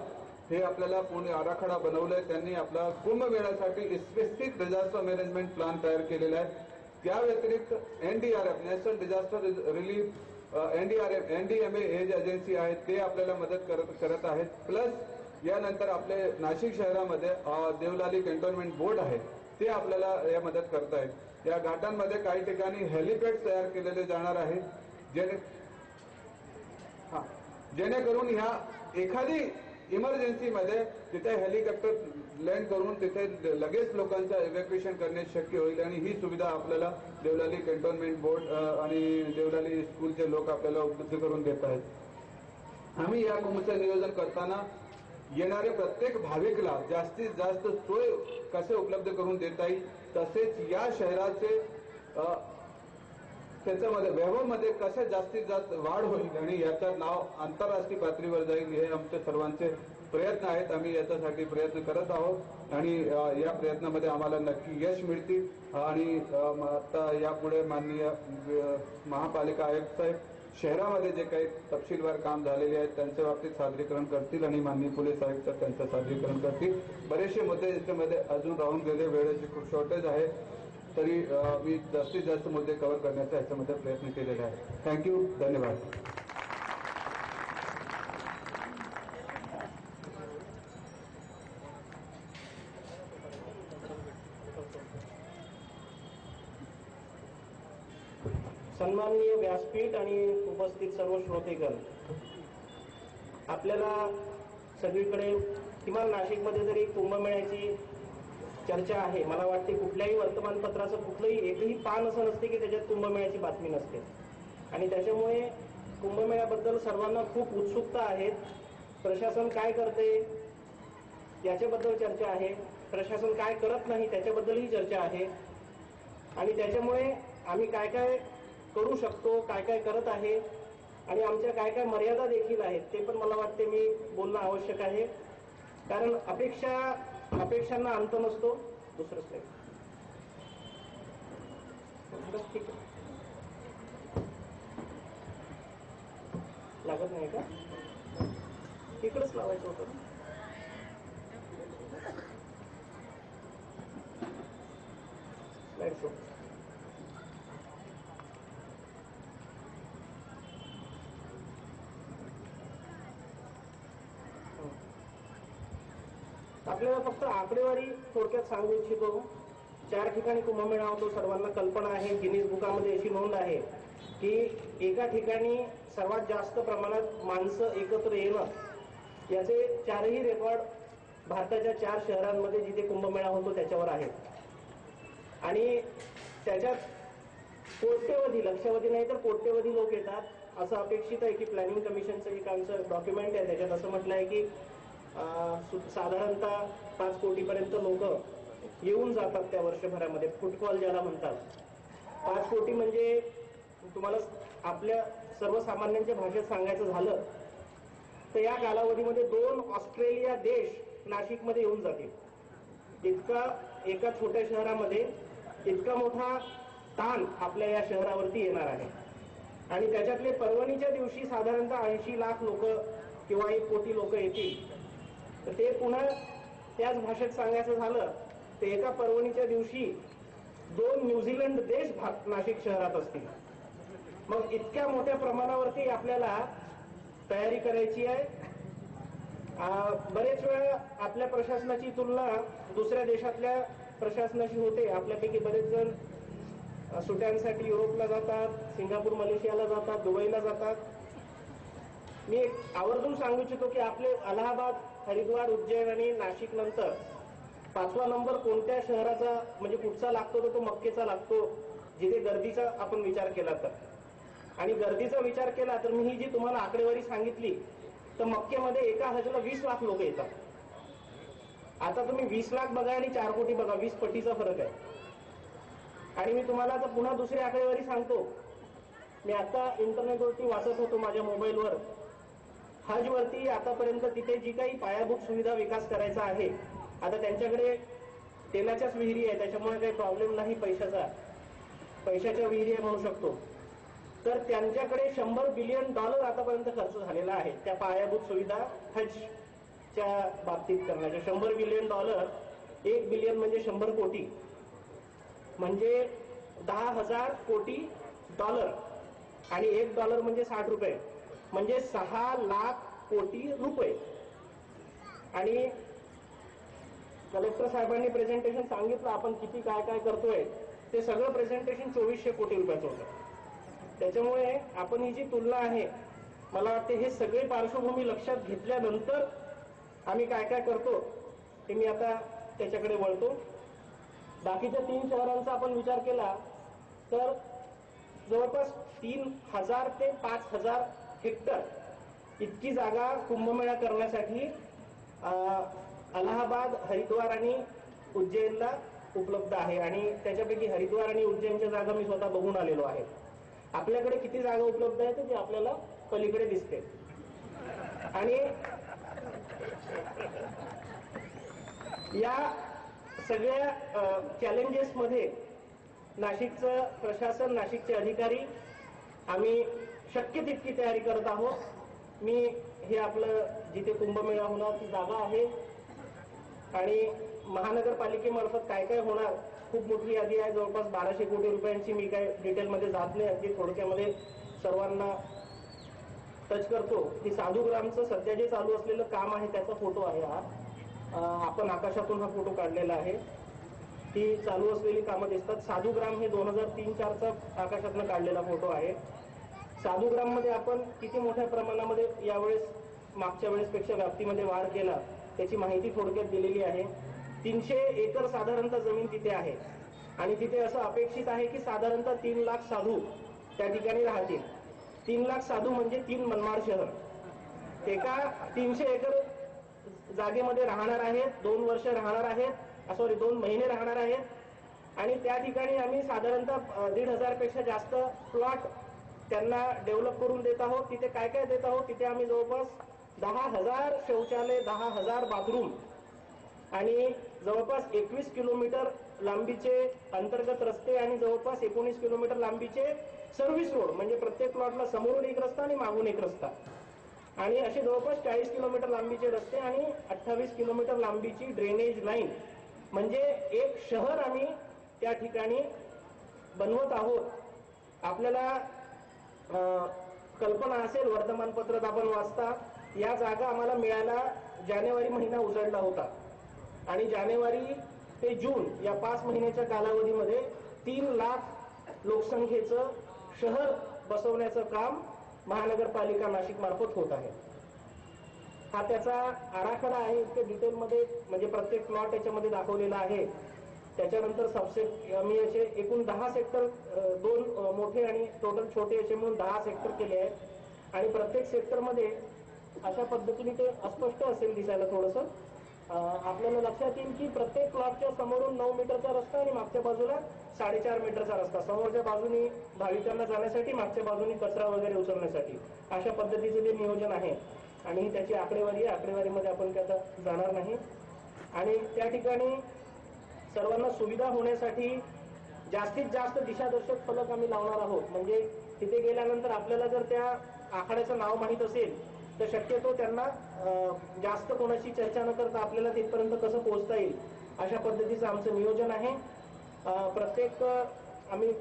हे आपल्याला पुणे आराखडा बनवलाय. त्यांनी आपला कुंभमेळ्यासाठी स्पेसिफिक डिझास्टर मॅनेजमेंट प्लॅन तयार केलेला आहे. त्या व्यतिरिक्त NDRF national disaster relief NDMA हे जे एजन्सी आहेत ते आपल्याला मदत करत आहेत. प्लस यानंतर आपले नाशिक शहरामध्ये देवलाली कॅन्टोन्मेंट बोर्ड आहे ते आपल्याला या मदत करतायत. या घाटांमध्ये काही ठिकाणी हेलिपॅड तयार केलेले जाणार आहे जेणेकरून ह्या एखादी इमर्जन्सीमध्ये तिथे हेलिकॉप्टर लँड करून तिथे लगेच लोकांचं इव्हॅक्युएशन करणे शक्य होईल आणि ही सुविधा आपल्याला देवलाली कॅन्टोन्मेंट बोर्ड आणि देवलाली स्कूलचे लोक आपल्याला उपलब्ध करून देत आहेत. आम्ही या कुंभचं नियोजन करताना येणारे प्रत्येक भाविकला जास्तीत जास्त सोय कसे उपलब्ध करून देता येईल तसेच या शहराचे त्याच्यामध्ये वैभवमध्ये कसे जास्तीत जास्त वाढ होईल आणि याचं नाव आंतरराष्ट्रीय पातळीवर जाईल हे आमचे सर्वांचे प्रयत्न आहेत. आम्ही याच्यासाठी प्रयत्न करत आहोत आणि या प्रयत्नामध्ये आम्हाला नक्की यश मिळतील. आणि आता यापुढे माननीय महापालिका आयुक्त साहेब शहरामध्ये जे काही तपशीलवार काम झालेले आहेत त्यांच्या बाबतीत सादरीकरण करतील आणि माननीय पोलीस आयुक्त त्यांचं सादरीकरण करतील. बरेचसे मुद्दे याच्यामध्ये अजून राहून गेले, वेळेची खूप शॉर्टेज आहे तरी मी जास्तीत जास्त मुद्दे कव्हर करण्याचा याच्यामध्ये प्रयत्न केलेला आहे. थँक्यू, धन्यवाद. सन्माननीय व्यासपीठ आणि उपस्थित सर्व श्रोतेगण, आपल्याला सगळीकडे किमान नाशिकमध्ये जरी कुंभमेळ्याची चर्चा आहे, मला वाटते कुठल्याही वर्तमानपत्राचं कुठलंही एकही पान असं नसते की त्याच्यात कुंभमेळ्याची बातमी नसते. आणि त्याच्यामुळे कुंभमेळ्याबद्दल सर्वांना खूप उत्सुकता आहे. प्रशासन काय करते याच्याबद्दल चर्चा आहे, प्रशासन काय करत नाही त्याच्याबद्दलही चर्चा आहे आणि त्याच्यामुळे आम्ही काय काय करू शकतो, काय काय करत आहे आणि आमच्या काय काय मर्यादा देखील आहेत ते पण मला वाटते मी बोलणं आवश्यक आहे. कारण अपेक्षांना अंत नसतो. दुसरंच नाही. ठीक आहे, लागत नाही का? इकडेच लावायचं होतं. Slide show. आपल्याला फक्त आकडेवारी थोडक्यात सांगू इच्छितो. 4 ठिकाणी कुंभमेळा होतो, सर्वांना कल्पना आहे. गिनीज बुकामध्ये अशी नोंद आहे की एका ठिकाणी सर्वात जास्त प्रमाणात माणसं एकत्र येणं, याचे 4ही रेकॉर्ड भारताच्या 4 शहरांमध्ये जिथे कुंभमेळा होतो त्याच्यावर आहेत. आणि त्याच्यात कोट्यवधी, लक्षावधी नाही तर कोट्यवधी लोक येतात असं अपेक्षित आहे. की प्लॅनिंग कमिशनचं एक आमचं डॉक्युमेंट आहे, त्याच्यात असं म्हटलं आहे की साधारणतः 5 कोटीपर्यंत लोक येऊन जातात त्या वर्षभरामध्ये. फुटफॉल ज्याला म्हणतात. 5 कोटी म्हणजे तुम्हाला आपल्या सर्वसामान्यांच्या भाषेत सांगायचं झालं तर या कालावधीमध्ये 2 ऑस्ट्रेलिया देश नाशिकमध्ये येऊन जातील. इतका एका छोट्या शहरामध्ये इतका मोठा ताण आपल्या या शहरावरती येणार आहे. आणि त्याच्यातले परवणीच्या दिवशी साधारणतः 80 लाख लोक किंवा 1 कोटी लोक येतील. तर ते पुन्हा त्याच भाषेत सांगायचं झालं तर एका परवणीच्या दिवशी 2 न्यूझीलंड देश नाशिक शहरात असतील. मग इतक्या मोठ्या प्रमाणावरती आपल्याला तयारी करायची आहे. बरेच वेळा आपल्या प्रशासनाची तुलना दुसऱ्या देशातल्या प्रशासनाशी होते. आपल्यापैकी बरेच जण सुट्ट्यांसाठी युरोपला जातात, सिंगापूर मलेशियाला जातात, दुबईला जातात. मी एक आवर्जून सांगू इच्छितो की आपले अलाहाबाद, हरिद्वार, उज्जैन आणि नाशिक नंतर 5वा नंबर कोणत्या शहराचा म्हणजे कुठचा लागतो तर तो मक्केचा लागतो, जिथे गर्दीचा आपण विचार केला तर. आणि गर्दीचा विचार केला तर मी ही जी तुम्हाला आकडेवारी सांगितली तर मक्केमध्ये एका हजला 20 लाख लोक येतात. आता तुम्ही 20 लाख बघा आणि 4 कोटी बघा, 20 पटीचा फरक आहे. आणि मी तुम्हाला आता पुन्हा दुसरी आकडेवारी सांगतो. मी आता इंटरनेटवरती वाचत होतो माझ्या मोबाईलवर. हजवरती आतापर्यंत तिथे जी काही पायाभूत सुविधा विकास करायचा आहे, आता त्यांच्याकडे तेलाच्याच विहिरी आहे त्याच्यामुळे काही प्रॉब्लेम नाही पैशाच्या विहिरी आहे म्हणू शकतो. तर त्यांच्याकडे $100 बिलियन आतापर्यंत खर्च झालेला आहे त्या पायाभूत सुविधा हजच्या बाबतीत करण्याच्या. $100 बिलियन, 1 बिलियन म्हणजे 100 कोटी, म्हणजे 10,000 कोटी डॉलर. आणि $1 म्हणजे 60 रुपये, म्हणजे 6 लाख कोटी रुपये. आणि कलेक्टर साहेबांनी प्रेझेंटेशन सांगितलं आपण किती काय काय करतोय, ते सगळं प्रेझेंटेशन 2400 कोटी रुपयाचं होतं. त्याच्यामुळे आपण ही जी तुलना आहे, मला वाटते हे सगळे पार्श्वभूमी लक्षात घेतल्यानंतर आम्ही काय काय करतो ते मी आता त्याच्याकडे वळतो. बाकीच्या 3 शहरांचा आपण विचार केला तर जवळपास 3000 ते 5000 हेक्टर इतकी जागा कुंभमेळा करण्यासाठी अलाहाबाद, हरिद्वार आणि उज्जैनला उपलब्ध आहे. आणि त्याच्यापैकी हरिद्वार आणि उज्जैनच्या जागा मी स्वतः बघून आलेलो आहे. आपल्याकडे किती जागा उपलब्ध आहे ते आपल्याला पलीकडे दिसते. आणि या सगळ्या चॅलेंजेस मध्ये नाशिकचं प्रशासन, नाशिकचे अधिकारी आम्ही शक्य तितकी तयारी करत आहोत. मी हे आपलं जिथे कुंभमेळा होणार ती जागा आहे आणि महानगरपालिकेमार्फत काय काय होणार खूप मोठी यादी आहे. जवळपास 1200 कोटी रुपयांची. मी काय डिटेलमध्ये जात नाही, अगदी थोडक्यामध्ये सर्वांना टच करतो की साधूग्रामचं सध्या जे चालू असलेलं काम आहे त्याचा फोटो आहे हा. आपण आकाशातून हा फोटो काढलेला आहे. ती चालू असलेली कामं दिसतात. साधूग्राम हे 2003-04चा आकाशातून काढलेला फोटो आहे. साधूग्राम मध्ये आपण किती मोठ्या प्रमाणामध्ये यावेळेस मागच्या वेळेसपेक्षा व्याप्तीमध्ये वाढ केला त्याची माहिती थोडक्यात दिलेली आहे. 300 एकर साधारणतः जमीन तिथे आहे आणि तिथे असं अपेक्षित आहे की साधारणतः 3 लाख साधू त्या ठिकाणी राहतील. 3 लाख साधू म्हणजे 3 मनमाड शहर एका 300 एकर जागेमध्ये राहणार आहेत. 2 वर्ष राहणार आहेत, 2 महिने राहणार आहेत. आणि त्या ठिकाणी आम्ही साधारणतः 1,500 पेक्षा जास्त प्लॉट त्यांना डेव्हलप करून देत आहोत. तिथे काय काय देत आहोत, तिथे आम्ही जवळपास 10,000 शौचालय, 10,000 बाथरूम आणि जवळपास 21 किलोमीटर लांबीचे अंतर्गत रस्ते आणि जवळपास 19 किलोमीटर लांबीचे सर्व्हिस रोड, म्हणजे प्रत्येक प्लॉटला समोरून एक रस्ता आणि मागून एक रस्ता, आणि असे जवळपास 40 किलोमीटर लांबीचे रस्ते आणि 28 किलोमीटर लांबीची ड्रेनेज लाईन. म्हणजे एक शहर आम्ही त्या ठिकाणी बनवत आहोत. आपल्याला कल्पना असेल, वर्तमानपत्रात आपण वाचता, या जागा आम्हाला मिळायला जानेवारी महिना उजळला होता आणि जानेवारी ते जून या 5 महिन्याच्या कालावधीमध्ये 3 लाख लोकसंख्येचं शहर बसवण्याचं काम महानगरपालिका नाशिक मार्फत होत आहे. हा त्याचा आराखडा आहे. इतके डिटेलमध्ये म्हणजे प्रत्येक प्लॉट याच्यामध्ये दाखवलेला आहे. त्याच्यानंतर सबसेक्ट आम्ही याचे एकूण 10 सेक्टर, 2 मोठे आणि टोटल छोटे असे म्हणून 10 सेक्टर केले आहेत आणि प्रत्येक सेक्टरमध्ये अशा पद्धतीने ते अस्पष्ट असेल दिसायला थोडंसं. आपल्याला लक्षात येईल की प्रत्येक प्लॉटच्या समोरून 9 मीटरचा रस्ता आणि मागच्या बाजूला 4.5 मीटरचा रस्ता, समोरच्या बाजूनी भाविकांना जाण्यासाठी, मागच्या बाजूनी कचरा वगैरे उचलण्यासाठी, अशा पद्धतीचं ते नियोजन आहे. आणि त्याची आकडेवारी आहे, आकडेवारीमध्ये आपण काय आता जाणार नाही. आणि त्या ठिकाणी सर्वांना सुविधा होण्यासाठी जास्तीत जास्त दिशादर्शक फलक आम्ही लावणार आहोत. म्हणजे तिथे गेल्यानंतर आपल्याला जर त्या आखाड्याचं नाव माहीत असेल तर शक्यतो त्यांना जास्त कोणाशी चर्चा न करता आपल्याला तिथपर्यंत कसं पोहोचता येईल अशा पद्धतीचं आमचं नियोजन आहे. प्रत्येक आम्ही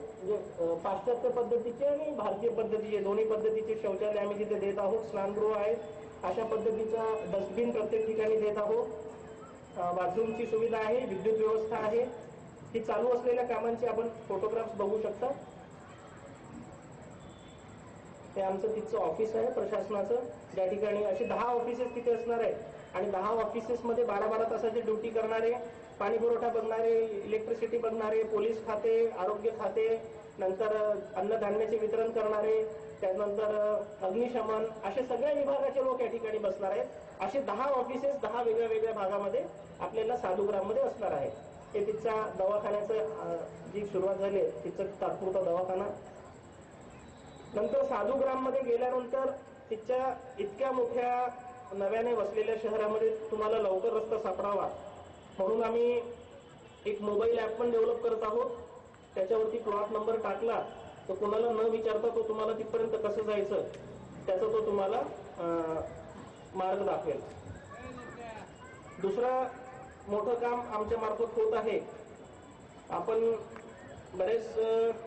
पाश्चात्य पद्धतीचे आणि भारतीय पद्धतीचे दोन्ही पद्धतीचे शौचालय आम्ही तिथे देत आहोत. स्नानगृह आहे, अशा पद्धतीचा डस्टबिन प्रत्येक ठिकाणी देत आहोत. बाथरूमची सुविधा आहे, विद्युत व्यवस्था आहे. ही चालू असलेल्या कामांचे आपण फोटोग्राफ्स बघू शकता. हे आमचं तिथचं ऑफिस आहे प्रशासनाचं, ज्या ठिकाणी असे 10 ऑफिसेस तिथे असणार आहेत आणि 10 ऑफिसेसमध्ये 12-12 तासाची ड्युटी करणारे, पाणी पुरवठा बघणारे, इलेक्ट्रिसिटी बघणारे, पोलीस खाते, आरोग्य खाते, नंतर अन्नधान्याचे वितरण करणारे, त्यानंतर अग्निशमन, असे सगळ्या विभागाचे लोक या ठिकाणी बसणार आहेत. असे 10 ऑफिसेस 10 वेगळ्या वेगळ्या भागामध्ये आपल्याला साधुग्राममध्ये असणार आहे. हे तिथचा दवाखान्याचं जी सुरुवात झाली आहे तिथं तात्पुरता दवाखाना. नंतर साधुग्राममध्ये गेल्यानंतर तिथच्या इतक्या मोठ्या नव्याने वसलेल्या शहरामध्ये तुम्हाला लवकर रस्ता सापडावा म्हणून आम्ही एक मोबाईल ॲप पण डेव्हलप करत आहोत. त्याच्यावरती प्लॉट नंबर टाकला तर कोणाला न विचारता तो तुम्हाला तिथपर्यंत कसं जायचं त्याचा तो तुम्हाला मार्ग दाखवेल. दुसरं मोठं काम आमच्या मार्फत होत आहे. आपण बरेच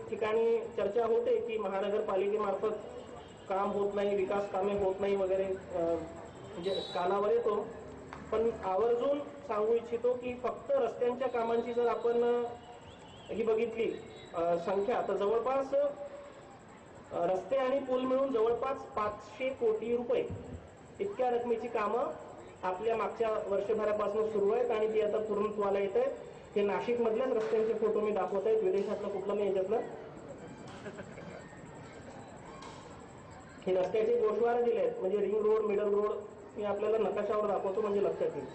ठिकाणी चर्चा होते की महानगरपालिकेमार्फत काम होत नाही, विकास कामे होत नाही वगैरे, म्हणजे कानावर येतो. पण आवर्जून सांगू इच्छितो की फक्त रस्त्यांच्या कामांची जर आपण ही बघितली संख्या तर जवळपास रस्ते आणि पूल मिळून जवळपास 500 कोटी रुपये इतक्या रकमेची कामं आपल्या मागच्या वर्षभरापासून सुरू आहेत आणि ती आता पूर्णत्वाला येत आहेत. हे नाशिक मधल्याच रस्त्यांचे फोटो मी दाखवत आहेत, विदेशातलं कुठलं नाही याच्यातलं. हे रस्त्याचे गोषवारे दिले आहेत, म्हणजे रिंग रोड, मिडल रोड, मी आपल्याला नकाशावर दाखवतो म्हणजे लक्षात येईल.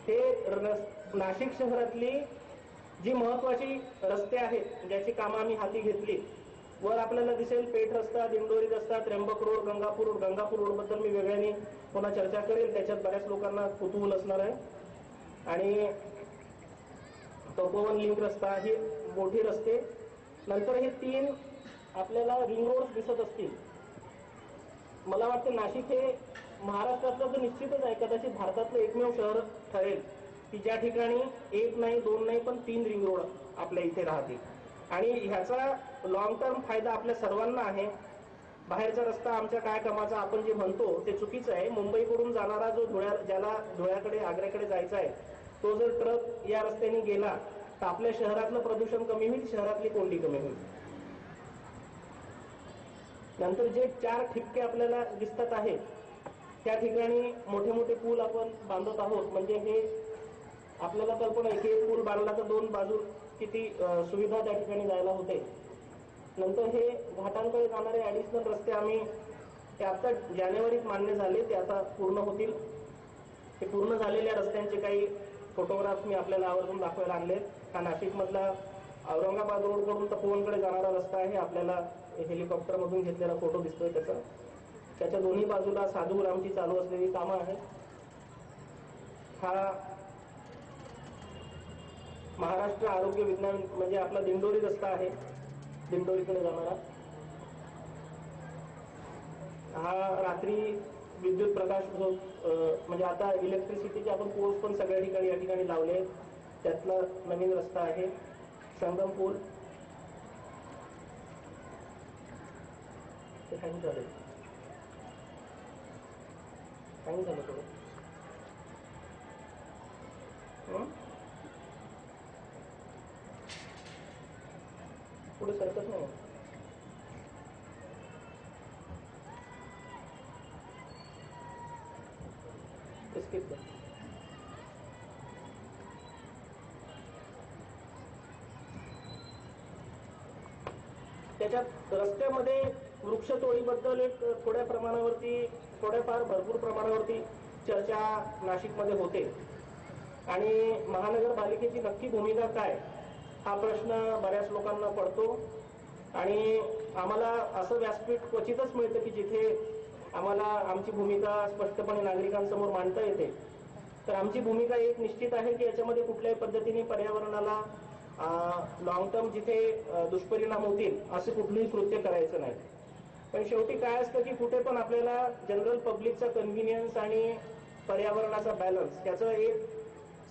हे नाशिक शहरातली जी महत्वाची रस्ते आहेत ज्याची कामं आम्ही हाती घेतली. वर आपल्याला दिसेल पेठ रस्ता, दिंडोरी रस्ता, Trimbak road, Gangapur road. Gangapur road बद्दल मी वेगळ्याने पुन्हा चर्चा करेल, त्याच्यात बऱ्याच लोकांना कुतूहल असणार आहे. आणि तपोवन लिंक रस्ता, ही मोठी रस्ते. नंतर हे 3 आपल्याला रिंग रोड दिसत असतील. मला वाटतं नाशिक हे महाराष्ट्रातलं तर निश्चितच आहे, कदाचित भारतातलं एकमेव शहर ठरेल की ज्या ठिकाणी 1 नाही 2 नाही पण 3 रिंग रोड आपल्या इथे राहतील. आणि ह्याचा लॉंग टर्म फायदा आपल्या सर्वांना आहे. बाहेरचा रस्ता आमच्या काय कामाचा आपण जे म्हणतो ते चुकीचं आहे. मुंबईकडून जाणारा जो ज्याला धुळ्याकडे, आग्र्याकडे जायचा आहे तो जर ट्रक या रस्त्याने गेला तर आपल्या शहरातलं प्रदूषण कमी होईल, शहरातली कोंडी कमी होईल. नंतर जे 4 ठिपके आपल्याला दिसतात आहेत त्या ठिकाणी मोठे मोठे पूल आपण बांधत आहोत. म्हणजे हे आपल्याला कल्पना आहे की पूल बांधला तर 2 बाजू किती सुविधा त्या ठिकाणी जायला होते. नंतर हे घाटांकडे जाणारे ऍडिशनल रस्ते आम्ही ते आता जानेवारीत मान्य झाले, ते आता पूर्ण होतील. हे पूर्ण झालेल्या रस्त्यांचे काही फोटोग्राफ्स मी आपल्याला आवर्जून दाखवायला आणले. हा नाशिकमधला औरंगाबाद रोड कडून तपोवनकडे जाणारा रस्ता आहे. आपल्याला हेलिकॉप्टर मधून घेतलेला फोटो दिसतोय त्याच्या दोन्ही बाजूला साधुग्रामची चालू असलेली कामं आहेत. हा महाराष्ट्र आरोग्य विज्ञान म्हणजे आपला दिंडोरी रस्ता आहे, दिंडोरीकडे जाणारा. हा रात्री विद्युत प्रकाश जो म्हणजे आता इलेक्ट्रिसिटीचे आपण पोल्स पण सगळ्या ठिकाणी या ठिकाणी लावले आहेत. त्यातला नवीन रस्ता आहे संगम पूल. ते हँग झालं थोडं. पुढे सरकत नाही. स्किप कर. त्याच्यात रस्त्यामध्ये वृक्षतोडीबद्दल एक थोड्याफार भरपूर प्रमाणावरती चर्चा नाशिकमध्ये होते आणि महानगरपालिकेची नक्की भूमिका काय हा प्रश्न बऱ्याच लोकांना पडतो आणि आम्हाला असं व्यासपीठ क्वचितच मिळतं की जिथे आम्हाला आमची भूमिका स्पष्टपणे नागरिकांसमोर मांडता येते. तर आमची भूमिका एक निश्चित आहे की याच्यामध्ये कुठल्याही पद्धतीने पर्यावरणाला लॉंग टर्म जिथे दुष्परिणाम होतील असे कुठलंही कृत्य करायचं नाही. पण शेवटी काय असतं की कुठे पण आपल्याला जनरल पब्लिकचा कन्व्हिनियन्स आणि पर्यावरणाचा बॅलन्स याचं एक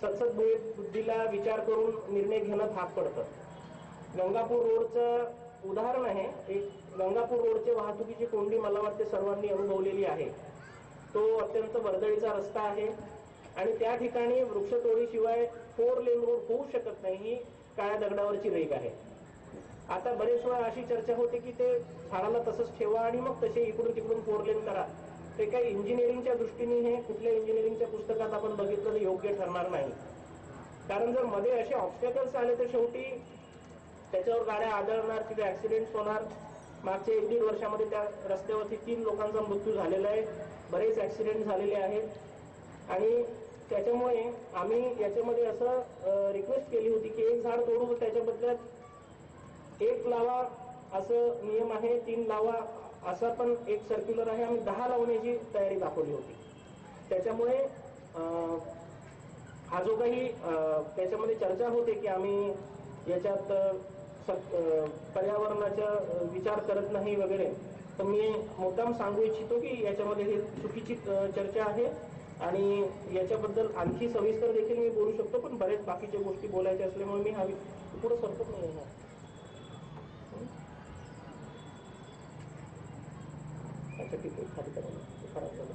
सतत बुद्धीला विचार करून निर्णय घेणं भाग पडतं. गंगापूर रोडचं उदाहरण आहे. एक गंगापूर रोडची वाहतुकीची कोंडी मला वाटते सर्वांनी अनुभवलेली आहे. तो अत्यंत वर्दळीचा रस्ता आहे आणि त्या ठिकाणी वृक्षतोडीशिवाय 4 लेन रोड होऊ शकत नाही ही काळ्या दगडावरची रेघ आहे. आता बरेच वेळा अशी चर्चा होते की ते झाडाला तसंच ठेवा आणि मग तसे इकडून तिकडून 4 लेन करा. ते काही इंजिनिअरिंगच्या दृष्टीने हे कुठल्या इंजिनिअरिंगच्या पुस्तकात आपण बघितलं तर योग्य ठरणार नाही. कारण जर मध्ये असे ऑब्स्टॅकल्स आले तर शेवटी त्याच्यावर गाड्या आदळणार, तिथे ऍक्सिडेंट्स होणार. मागच्या 1-1.5 वर्षामध्ये त्या रस्त्यावरती 3 लोकांचा मृत्यू झालेला आहे. बरेच ऍक्सिडेंट झालेले आहेत आणि त्याच्यामुळे आम्ही याच्यामध्ये असं रिक्वेस्ट केली होती की 1 झाड तोडू त्याच्या बदल्यात 1 लावा असं नियम आहे, 3 लावा असा पण एक सर्क्युलर आहे. आम्ही 10 लावण्याची तयारी दाखवली होती. त्याच्यामुळे हा जो काही त्याच्यामध्ये चर्चा होते की आम्ही याच्यात पर्यावरणाचा विचार करत नाही वगैरे, तर मी मुद्दाम सांगू इच्छितो की याच्यामध्ये ही चुकीची चर्चा आहे आणि याच्याबद्दल आणखी सविस्तर देखील मी बोलू शकतो. पण बरेच बाकीच्या गोष्टी बोलायच्या असल्यामुळे मी पुढे सरकत नाही. अच्छा ठीक आहे, खाली खराब झालं.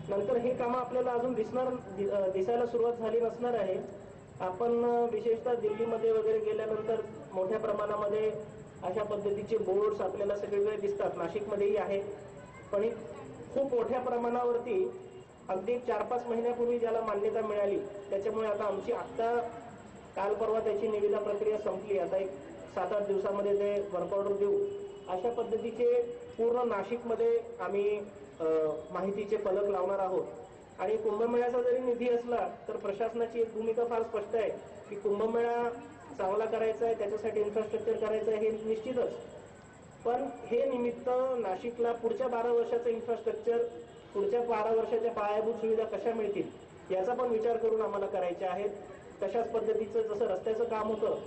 नंतर हे कामं आपल्याला अजून दिसायला सुरुवात झाली नसणार आहे. आपण विशेषतः दिल्लीमध्ये वगैरे गेल्यानंतर मोठ्या प्रमाणामध्ये अशा पद्धतीचे बोर्ड्स आपल्याला सगळीकडे दिसतात. नाशिकमध्येही आहे. पण खूप मोठ्या प्रमाणावरती अगदी 4-5 महिन्यापूर्वी ज्याला मान्यता मिळाली त्याच्यामुळे आता आमची काल परवा त्याची निविदा प्रक्रिया संपली. आता एक 7-8 दिवसामध्ये ते वर्क ऑर्डर देऊ. अशा पद्धतीचे पूर्ण नाशिकमध्ये आम्ही माहितीचे फलक लावणार आहोत. आणि कुंभमेळ्याचा जरी निधी असला तर प्रशासनाची एक भूमिका फार स्पष्ट आहे की कुंभमेळा चांगला करायचा आहे, त्याच्यासाठी इन्फ्रास्ट्रक्चर करायचं आहे हे निश्चितच. पण हे निमित्त नाशिकला पुढच्या 12 वर्षाचं इन्फ्रास्ट्रक्चर, पुढच्या 12 वर्षाच्या पायाभूत सुविधा कशा मिळतील याचा पण विचार करून आम्हाला करायचे आहेत. तशाच पद्धतीचं जसं रस्त्याचं काम होतं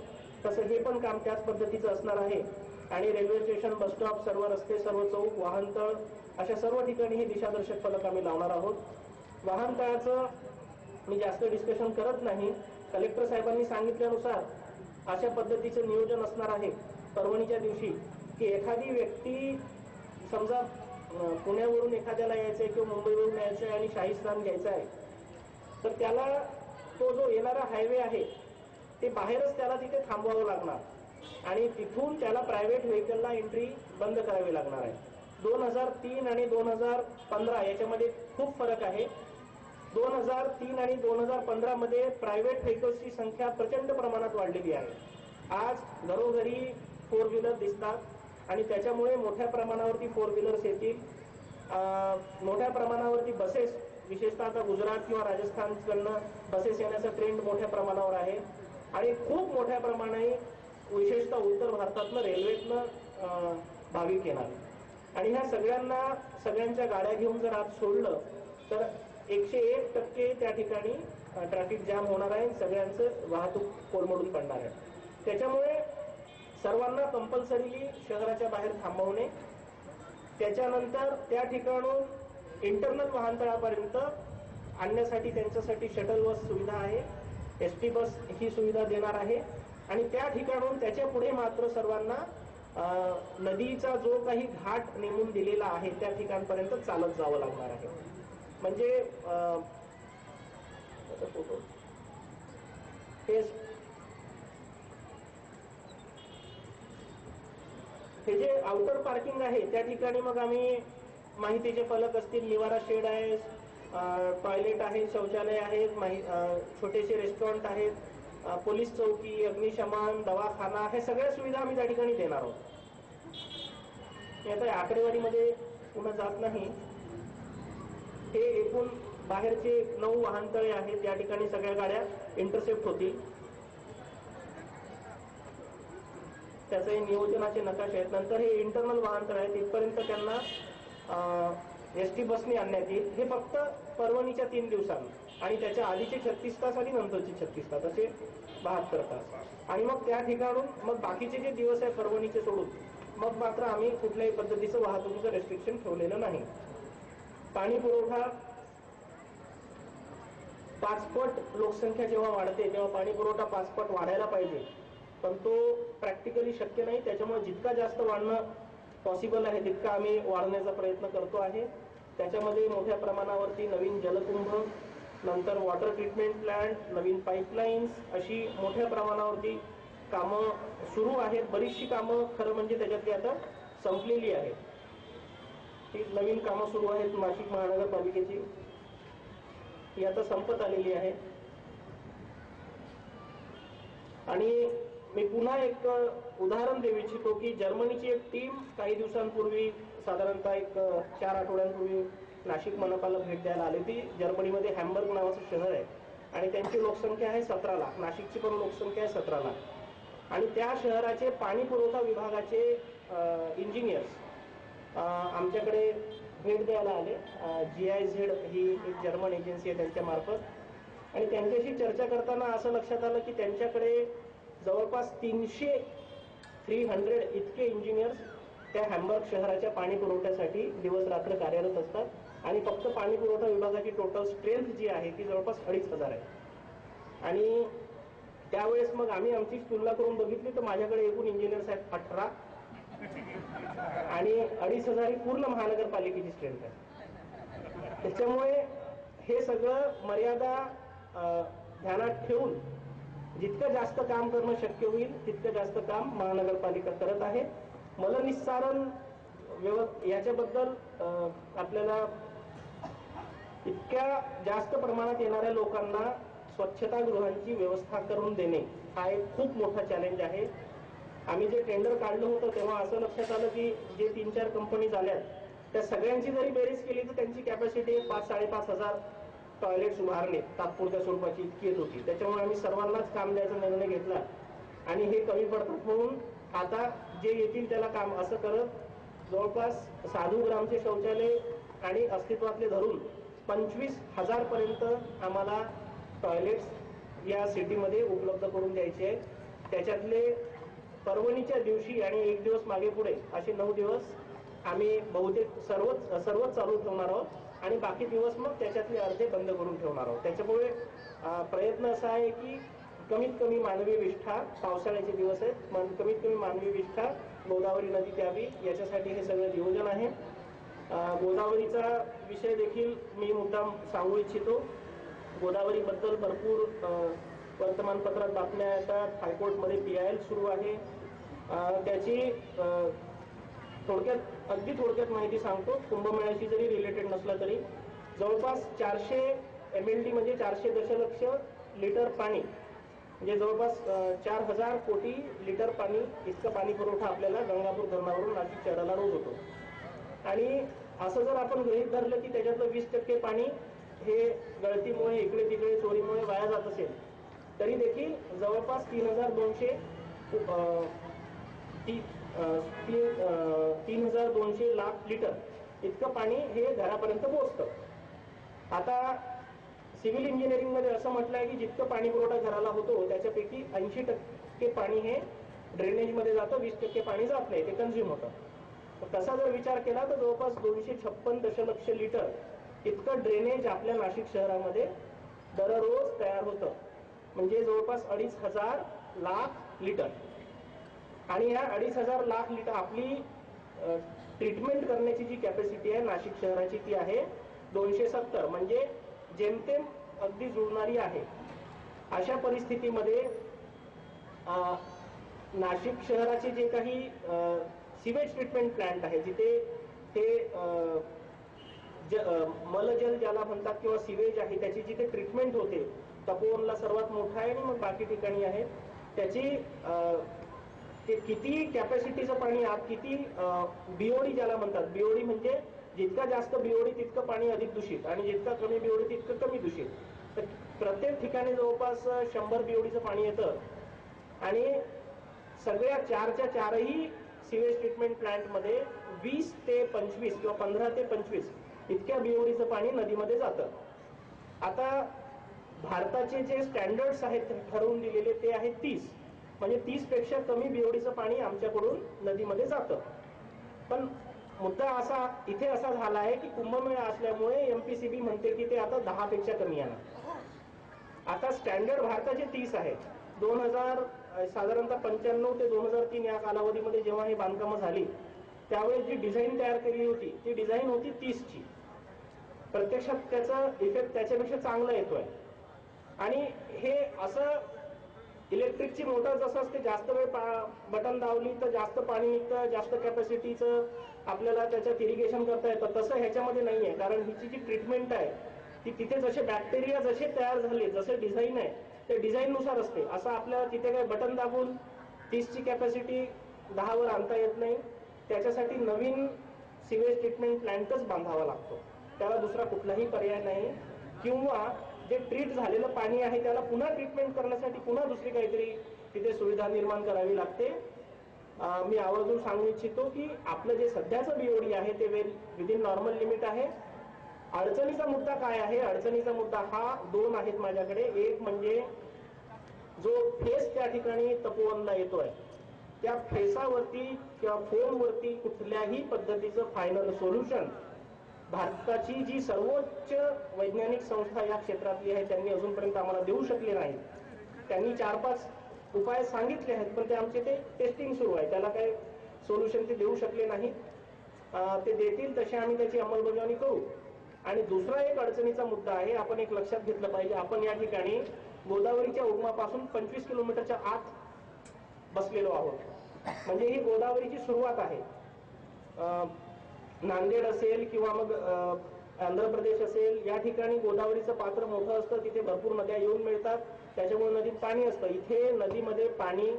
तसं हे पण काम त्याच पद्धतीचं असणार आहे. आणि रेल्वे स्टेशन, बसस्टॉप, सर्व रस्ते, सर्व चौक, वाहनतळ अशा सर्व ठिकाणी हे दिशादर्शक फलक आम्ही लावणार आहोत. वाहनतळाचं मी जास्त डिस्कशन करत नाही. कलेक्टर साहेबांनी सांगितल्यानुसार अशा पद्धतीचं नियोजन असणार आहे परभणीच्या दिवशी की एखादी व्यक्ती समजा पुण्यावरून एखाद्याला यायचंय किंवा मुंबईवरून यायचंय आणि शाही स्नान घ्यायचं आहे तर त्याला तो जो येणारा हायवे आहे ते बाहेरच त्याला तिथे थांबवावं लागणार आणि तिथून त्याला प्रायव्हेट व्हेकलला एंट्री बंद करावी लागणार आहे. 2003 आणि 2015 याच्यामध्ये खूप फरक आहे. 2003 आणि 2015 मध्ये प्रायव्हेट व्हेकल्सची संख्या प्रचंड प्रमाणात वाढलेली आहे. आज घरोघरी 4 व्हीलर दिसतात आणि त्याच्यामुळे मोठ्या प्रमाणावरती 4 व्हीलर्स येतील. मोठ्या प्रमाणावरती बसेस, विशेषतः आता गुजरात किंवा राजस्थानकडनं बसेस येण्याचा ट्रेंड मोठ्या प्रमाणावर आहे आणि खूप मोठ्या प्रमाणाने विशेषतः उत्तर भारतातनं रेल्वेतनं भाविक येणार. आणि ह्या सगळ्यांच्या गाड्या घेऊन जर आज सोडलं तर 101% त्या ठिकाणी ट्रॅफिक जाम होणार आहे. सगळ्यांचं वाहतूक कोलमडून पडणार आहे. त्याच्यामुळे सर्वांना कंपल्सरीली शहराच्या बाहेर थांबवणे, त्याच्यानंतर त्या ठिकाणून इंटरनल वाहनतळापर्यंत आणण्यासाठी त्यांच्यासाठी शटल बस सुविधा आहे. एसटी बस ही सुविधा देणार आहे आणि त्या ठिकाणून त्याच्या पुढे मात्र सर्वांना नदीचा जो काही घाट नेमून दिलेला आहे त्या ठिकाणपर्यंत चालत जावं लागणार आहे. म्हणजे हे जे आउटर पार्किंग आहे त्या ठिकाणी मग आम्ही माहितीचे फलक असतील, निवारा शेड आहे, टॉयलेट आहे, शौचालय आहेत, छोटेसे रेस्टॉरंट आहेत, पोलीस चौकी, अग्निशमन, दवाखाना, हे सगळ्या सुविधा आम्ही त्या ठिकाणी देणार आहोत. मी आता आकडेवारीमध्ये पुन्हा जात नाही. हे एकूण बाहेरचे 9 वाहनतळे आहेत, या ठिकाणी सगळ्या गाड्या इंटरसेप्ट होतील. त्याचे नियोजनाचे नकाशे आहेत. नंतर हे इंटरनल वाहनतळ आहेत, इथपर्यंत त्यांना एसटी बसने आणण्यात येईल. हे फक्त परवणीच्या 3 दिवसांनी आणि त्याच्या आधीचे 36 तास आणि नंतरचे 36 तास असे 72 तास. आणि मग त्या ठिकाणून मग बाकीचे जे दिवस आहे परवणीचे सोडून मग मात्र आम्ही कुठल्याही पद्धतीचं वाहतुकीचं रेस्ट्रिक्शन ठेवलेलं नाही. पाणी पुरवठा 5 पट लोकसंख्या जेव्हा वाढते तेव्हा पाणी पुरवठा 5 पट वाढायला पाहिजे, पण तो प्रॅक्टिकली शक्य नाही. त्याच्यामुळे जितका जास्त वाढणं पॉसिबल आहे तितका आम्ही वाढवण्याचा प्रयत्न करतो आहे. त्याच्यामध्ये मोठ्या प्रमाणावरती नवीन जलकुंभ, नंतर वॉटर ट्रीटमेंट प्लांट, नवीन पाईपलाईन्स अशी मोठ्या प्रमाणावरती कामं सुरू आहेत. बरीचशी कामं खरं म्हणजे त्याच्यातली आता संपलेली आहेत. ही नवीन कामं सुरू आहेत नाशिक महानगरपालिकेची, ही आता संपत आलेली आहे. आणि मी पुन्हा एक उदाहरण देऊ इच्छितो की जर्मनीची एक टीम काही दिवसांपूर्वी, साधारणतः एक 4 आठवड्यांपूर्वी नाशिक मनपाला भेट द्यायला आली होती. जर्मनीमध्ये हॅम्बर्ग नावाचं शहर आहे आणि त्यांची लोकसंख्या आहे 17 लाख. नाशिकची पण लोकसंख्या आहे 17 लाख. आणि त्या शहराचे पाणी पुरवठा विभागाचे इंजिनियर्स आमच्याकडे भेट द्यायला आले. GIZ ही एक जर्मन एजन्सी आहे त्यांच्या मार्फत. आणि त्यांच्याशी चर्चा करताना असं लक्षात आलं की त्यांच्याकडे जवळपास 300 इतके इंजिनियर्स त्या हॅम्बर्ग शहराच्या पाणी पुरवठ्यासाठी दिवस रात्र कार्यरत असतात. आणि फक्त पाणी पुरवठा विभागाची टोटल स्ट्रेंथ जी आहे ती जवळपास 2500 आहे. आणि त्यावेळेस मग आम्ही आमची तुलना करून बघितली तर माझ्याकडे एकूण इंजिनियर्स आहेत 18 आणि 2500 ही पूर्ण महानगरपालिकेची स्ट्रेंथ आहे. त्याच्यामुळे हे सगळं मर्यादा ध्यानात ठेवून जितकं जास्त काम करणं शक्य होईल तितकं जास्त काम महानगरपालिका करत आहे. मलनिस्सारण याच्याबद्दल आपल्याला इतक्या जास्त प्रमाणात येणाऱ्या लोकांना स्वच्छतागृहांची व्यवस्था करून देणे हा एक खूप मोठा चॅलेंज आहे. आम्ही जे टेंडर काढलं होतं तेव्हा असं लक्षात आलं की जे 3-4 कंपनीज आल्यात त्या सगळ्यांची जरी बेरीज केली तर त्यांची कॅपॅसिटी 5,000-5,500 टॉयलेट्स उभारणे तात्पुरत्या स्वरूपाची इतकी येत होती. त्याच्यामुळे आम्ही सर्वांनाच काम द्यायचा निर्णय घेतला आणि हे कमी पडतात म्हणून आता जे येतील त्याला काम असं करत जवळपास 6 ग्रामचे शौचालय आणि अस्तित्वातले धरून 25,000 पर्यंत आम्हाला टॉयलेट्स या सिटीमध्ये उपलब्ध करून द्यायचे आहेत. त्याच्यातले परवणीच्या दिवशी आणि 1 दिवस मागे पुढे असे 9 दिवस आम्ही बहुतेक सर्वच चालू ठेवणार आहोत आणि बाकी दिवस मग त्याच्यातले अर्धे बंद करून ठेवणार आहोत. त्याच्यामुळे प्रयत्न असा आहे की कमीत कमी मानवी विष्ठा, पावसाळ्याचे दिवस आहेत, कमीत कमी मानवी विष्ठा गोदावरी नदी द्यावी याच्यासाठी हे सगळं नियोजन आहे. गोदावरीचा विषय देखील मी मुद्दाम सांगू इच्छितो. गोदावरीबद्दल भरपूर वर्तमानपत्रात बातम्या येतात. हायकोर्टमध्ये PIL सुरू आहे. त्याची अगदी थोडक्यात माहिती सांगतो. कुंभमेळ्याशी जरी रिलेटेड नसला तरी जवळपास 400 MLD म्हणजे 400 दशलक्ष लिटर पाणी म्हणजे जवळपास 4000 कोटी लिटर पाणी इतकं पाणी पुरवठा आपल्याला गंगापूर धरणावरून नाशिक शहराला रोज होतो. आणि असं जर आपण गृहीत धरलं की त्याच्यातलं 20% पाणी हे गळतीमुळे, इकडे तिकडे चोरीमुळे वाया जात असेल तरी देखील जवळपास 3,200 लाख लिटर इतकं पाणी हे घरापर्यंत पोहोचतं. आता सिव्हिल इंजिनिअरिंग मध्ये असं म्हटलंय की जितकं पाणी पुरवठा घराला होतो त्याच्यापैकी 80% पाणी हे ड्रेनेज मध्ये जातं, 20% पाणी जात नाही, ते कन्झ्युम होतं. तसा जर विचार केला तर जवळपास 256 दशलक्ष लिटर इतकं ड्रेनेज आपल्या नाशिक शहरामध्ये दररोज तयार होतं. म्हणजे जवळपास 2,500 लाख लिटर. आणि ह्या 2,500 लाख लिटर आपली ट्रीटमेंट करण्याची जी कॅपॅसिटी आहे नाशिक शहराची ती आहे 270, म्हणजे जेमतेम अगदी जुळणारी आहे. अशा परिस्थितीमध्ये नाशिक शहराचे जे काही सिवेज ट्रीटमेंट प्लांट आहे जिथे हे मलजल ज्याला म्हणतात किंवा सिवेज आहे त्याची जिथे ट्रीटमेंट होते, तपोवनला सर्वात मोठा आहे आणि मग बाकी ठिकाणी आहे, त्याची ते किती कॅपॅसिटीचं पाणी आत, किती बीओडी ज्याला म्हणतात, बीओडी म्हणजे जितका जास्त बीओडी तितकं पाणी अधिक दूषित आणि जितका कमी बीओडी तितकं कमी दूषित. तर प्रत्येक ठिकाणी जवळपास 100 बीओडीचं पाणी येतं आणि सगळ्या 4च्या 4ही सिवेज ट्रीटमेंट प्लांटमध्ये 20 ते 25 किंवा 15 ते 25 इतक्या बीओडीचं पाणी नदीमध्ये जातं. आता भारताचे जे स्टँडर्ड्स आहेत ठरवून दिलेले ते आहे 30, म्हणजे 30 पेक्षा कमी बीओडीचं पाणी आमच्याकडून नदीमध्ये जातं. पण मुद्दा असा इथे असा झाला आहे की कुंभमेळा असल्यामुळे एमपीसीबी म्हणते की ते आता 10 पेक्षा कमी येणार. आता स्टँडर्ड भारताचे 30 आहे. 2000 साधारणतः 95 ते 2003 या कालावधीमध्ये जेव्हा ही बांधकामं झाली त्यावेळेस जी डिझाईन तयार केली होती ती डिझाईन होती 30ची. प्रत्यक्षात त्याचा इफेक्ट त्याच्यापेक्षा चांगला येतोय. आणि हे असं इलेक्ट्रिकची मोटर जसं असते, जास्त वेळ बटन दावली तर जास्त पाणी निघतं, जास्त कॅपॅसिटीचं आपल्याला त्याच्यात इरिगेशन करता येतं, तसं ह्याच्यामध्ये नाही आहे. कारण हिची जी ट्रीटमेंट आहे ती तिथे जसे बॅक्टेरिया जसे तयार झाले, जसे डिझाईन आहे ते डिझाईननुसार असते. असं आपल्याला तिथे काही बटन दाबून 30ची कॅपॅसिटी 10 वर आणता येत नाही. त्याच्यासाठी नवीन सिवेज ट्रीटमेंट प्लांटच बांधावा लागतो, त्याला दुसरा कुठलाही पर्याय नाही. किंवा जे ट्रीट झालेलं पाणी आहे त्याला पुन्हा ट्रीटमेंट करण्यासाठी पुन्हा दुसरी काहीतरी तिथे सुविधा निर्माण करावी लागते. मी आवर्जून सांगू इच्छितो की आपलं जे सध्याचं बीओडी आहे ते विदिन नॉर्मल लिमिट आहे. अडचणीचा मुद्दा काय आहे? अडचणीचा मुद्दा हा 2 आहेत माझ्याकडे. एक म्हणजे जो फेस त्या ठिकाणी तपोवनला येतोय त्या फेसावरती किंवा फोमवरती कुठल्याही पद्धतीचं फायनल सोल्युशन भारताची जी सर्वोच्च वैज्ञानिक संस्था या क्षेत्रातली आहे त्यांनी अजूनपर्यंत आम्हाला देऊ शकले नाही. त्यांनी 4-5 उपाय सांगितले आहेत पण ते आमचे ते टेस्टिंग सुरू आहे, त्याला काही सोल्युशन ते देऊ शकले नाही. ते देतील तसे आम्ही त्याची अंमलबजावणी करू. आणि दुसरा एक अडचणीचा मुद्दा आहे, आपण एक लक्षात घेतलं पाहिजे, आपण या ठिकाणी गोदावरीच्या उगमापासून 25 किलोमीटरच्या आत बसलेलो आहोत. म्हणजे ही गोदावरीची सुरुवात आहे. नांदेड असेल किंवा मग आंध्र प्रदेश असेल या ठिकाणी गोदावरीचं पात्र मोठं असतं, तिथे भरपूर नद्या येऊन मिळतात, त्याच्यामुळे नदीत पाणी असतं. इथे नदीमध्ये पाणी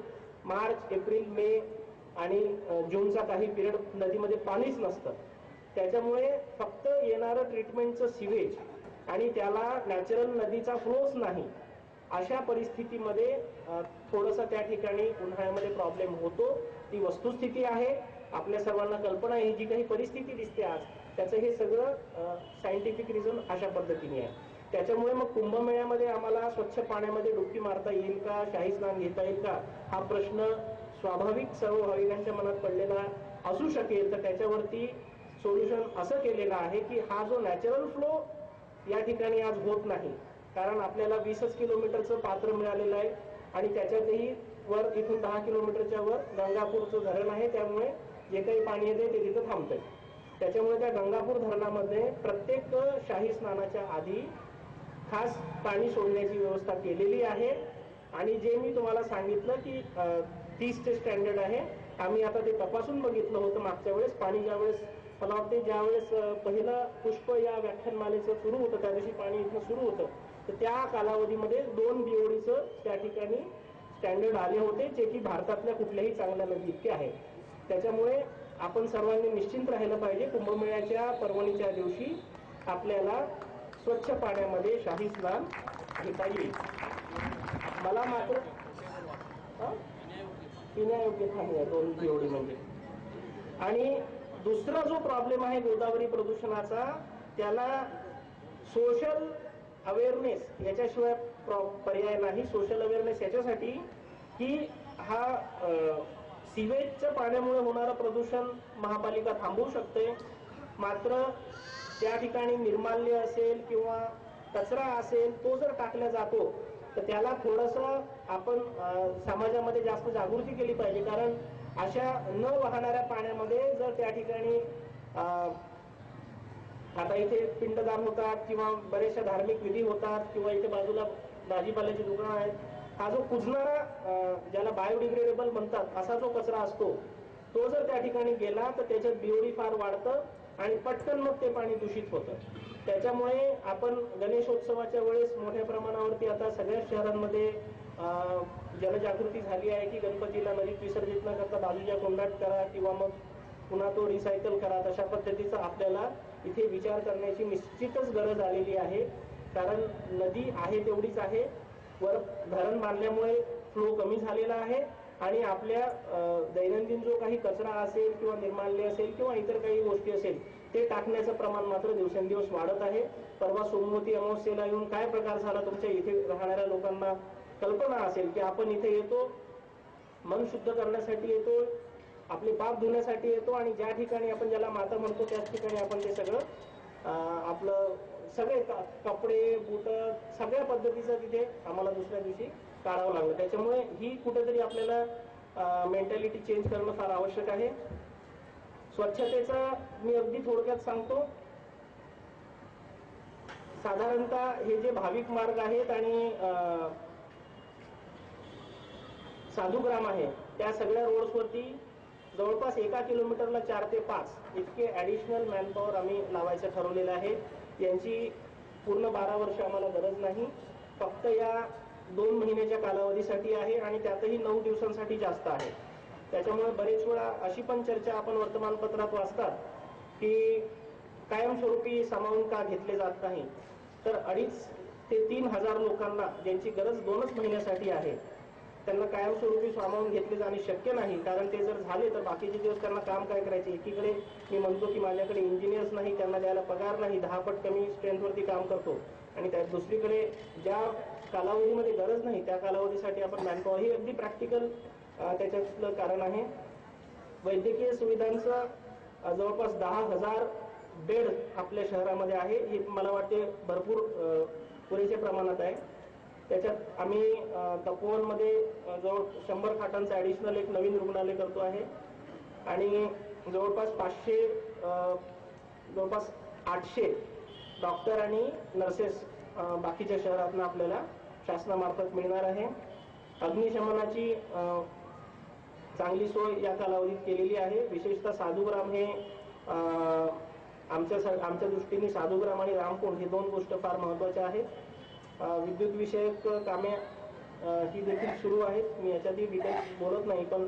मार्च, एप्रिल, मे आणि जूनचा काही पिरियड नदीमध्ये पाणीच नसतं. त्याच्यामुळे फक्त येणारं ट्रीटमेंटचं सिवेज आणि त्याला नॅचरल नदीचा फ्लोच नाही, अशा परिस्थितीमध्ये थोडंसं त्या ठिकाणी उन्हाळ्यामध्ये प्रॉब्लेम होतो. ती वस्तुस्थिती आहे, आपल्या सर्वांना कल्पना आहे. ही जी काही परिस्थिती दिसते आज त्याचं हे सगळं सायंटिफिक रिझन अशा पद्धतीने आहे. त्याच्यामुळे मग कुंभमेळ्यामध्ये आम्हाला स्वच्छ पाण्यामध्ये डुबकी मारता येईल का, शाही स्नान घेता येईल का, हा प्रश्न स्वाभाविक सर्व भाविकांच्या मनात पडलेला असू शकेल. तर त्याच्यावरती सोल्युशन असं केलेलं आहे की हा जो नॅचरल फ्लो या ठिकाणी आज होत नाही, कारण आपल्याला 20 किलोमीटरचं पात्र मिळालेलं आहे आणि त्याच्यातही वर इथून 10 किलोमीटरच्या वर गंगापूरचं धरण आहे, त्यामुळे जे काही पाणी येते ते तिथं थांबतंय. त्याच्यामुळे त्या गंगापूर धरणामध्ये प्रत्येक शाही स्नानाच्या आधी खास पाणी सोडण्याची व्यवस्था केलेली आहे. आणि जे मी तुम्हाला सांगितलं की 30चे स्टँडर्ड आहे, आम्ही आता ते तपासून बघितलं होतं मागच्या वेळेस. पाणी ज्यावेळेस मला वाटते ज्यावेळेस पहिलं पुष्प या व्याख्यानमालेचं सुरू होतं त्या दिवशी पाणी इथं सुरू होतं, तर त्या कालावधीमध्ये 2 बीओडीचं त्या ठिकाणी स्टँडर्ड आले होते, जे की भारतातल्या कुठल्याही चांगल्या नदी इतके आहेत. त्याच्यामुळे आपण सर्वांनी निश्चिंत राहिलं पाहिजे. कुंभमेळ्याच्या पर्वणीच्या दिवशी आपल्याला स्वच्छ पाण्यामध्ये शाही स्नान घेता येईल. मला मात्र पिण्यायोग्य पाणी आहे 2 बीओडी म्हणजे. आणि दुसरा जो प्रॉब्लेम आहे गोदावरी प्रदूषणाचा, त्याला सोशल अवेअरनेस याच्याशिवाय पर्याय नाही. सोशल अवेअरनेस याच्यासाठी की हा सिवेजच्या पाण्यामुळे होणारं प्रदूषण महापालिका थांबवू शकते, मात्र त्या ठिकाणी निर्माल्य असेल किंवा कचरा असेल तो जर टाकला जातो तर त्याला थोडंसं आपण समाजामध्ये जास्त जागृती केली पाहिजे. कारण अशा न वाहणाऱ्या पाण्यामध्ये जर त्या ठिकाणी आता इथे पिंडदान होतात किंवा बरेचशा धार्मिक विधी होतात किंवा इथे बाजूला भाजीपाल्याची दुकानं आहेत, हा जो कुजणारा ज्याला बायोडिग्रेडेबल म्हणतात असा जो कचरा असतो तो जर त्या ठिकाणी गेला तर त्याच्यात बीओडी फार वाढतं आणि पटकन मग ते पाणी दूषित होतं. त्याच्यामुळे आपण गणेशोत्सवाच्या वेळेस मोठ्या प्रमाणावरती आता सगळ्या शहरांमध्ये जनजागृती झाली आहे की गणपतीला नदीत विसर्जित न करता बाजूच्या कुंडात करा किंवा मग पुन्हा तो रिसायकल करा. तशा पद्धतीचा आपल्याला इथे विचार करण्याची निश्चितच गरज आलेली आहे. कारण नदी आहे तेवढीच आहे, वर धरण बांधल्यामुळे फ्लो कमी झालेला आहे आणि आपल्या दैनंदिन जो काही कचरा असेल किंवा निर्माल्य असेल किंवा इतर काही गोष्टी असेल ते टाकण्याचं प्रमाण मात्र दिवसेंदिवस वाढत आहे. परवा सोमवती अमावस्येला येऊन काय प्रकार झाला तुमच्या इथे राहणाऱ्या लोकांना कल्पना असेल की आपण इथे येतो, मन शुद्ध करण्यासाठी येतो, आपले पाप धुण्यासाठी येतो आणि ज्या ठिकाणी आपण ज्याला माता म्हणतो त्याच ठिकाणी आपण ते सगळं आपलं सगळे कपडे बूट सगळ्या पद्धतीचं तिथे आम्हाला दुसऱ्या दिवशी काढावं लागलं. त्याच्यामुळे ही कुठेतरी आपल्याला मेंटॅलिटी चेंज करणं फार आवश्यक आहे. स्वच्छतेचा मी अगदी थोडक्यात सांगतो. साधारणतः हे जे भाविक मार्ग आहेत आणि साधुग्राम आहे त्या सगळ्या रोड्सवरती जवळपास 1 किलोमीटरला 4 ते 5 इतके ऍडिशनल मॅनपॉवर आम्ही लावायचं ठरवलेलं आहे. यांची पूर्ण 12 वर्ष आम्हाला गरज नाही, फक्त या 2 महिन्याच्या कालावधीसाठी आहे आणि त्यातही 9 दिवसांसाठी जास्त आहे. त्याच्यामुळे बरेच वेळा अशी पण चर्चा आपण वर्तमानपत्रात वाचतात की कायमस्वरूपी सामावून का घेतले जात नाही. तर 2,500 ते 3,000 लोकांना ज्यांची गरज 2च महिन्यासाठी आहे त्यांना कायमस्वरूपी सामावून घेतले जाणे शक्य नाही. कारण ते जर झाले तर बाकीचे दिवस त्यांना काम काय करायचे. एकीकडे मी म्हणतो की माझ्याकडे इंजिनियर्स नाही, त्यांना द्यायला पगार नाही, 10 पट कमी स्ट्रेंथवरती काम करतो आणि त्या दुसरीकडे ज्या कालावधीमध्ये गरज नाही त्या कालावधीसाठी आपण मॅनपॉवर, ही अगदी प्रॅक्टिकल त्याच्यातलं कारण आहे. वैद्यकीय सुविधांचं जवळपास 10,000 बेड आपल्या शहरामध्ये आहे. हे मला वाटते भरपूर पुरेशा प्रमाणात आहे. त्याच्यात आम्ही तपोवनमध्ये जवळ 100 खाटांचं ॲडिशनल एक नवीन रुग्णालय करतो आहे आणि जवळपास 800 डॉक्टर आणि नर्सेस बाकीच्या शहरातून आपल्याला शासनामार्फत मिळणार आहे. अग्निशमनाची चांगली सोय या कालावधीत केलेली आहे. विशेषतः साधुग्राम हे आमच्या दृष्टीने साधुग्राम आणि रामकुंड हे 2 गोष्टी फार महत्त्वाच्या आहेत. विद्युत विषयक कामे ही देखील सुरू आहेत. मी याच्यातही डिटेल्स बोलत नाही, पण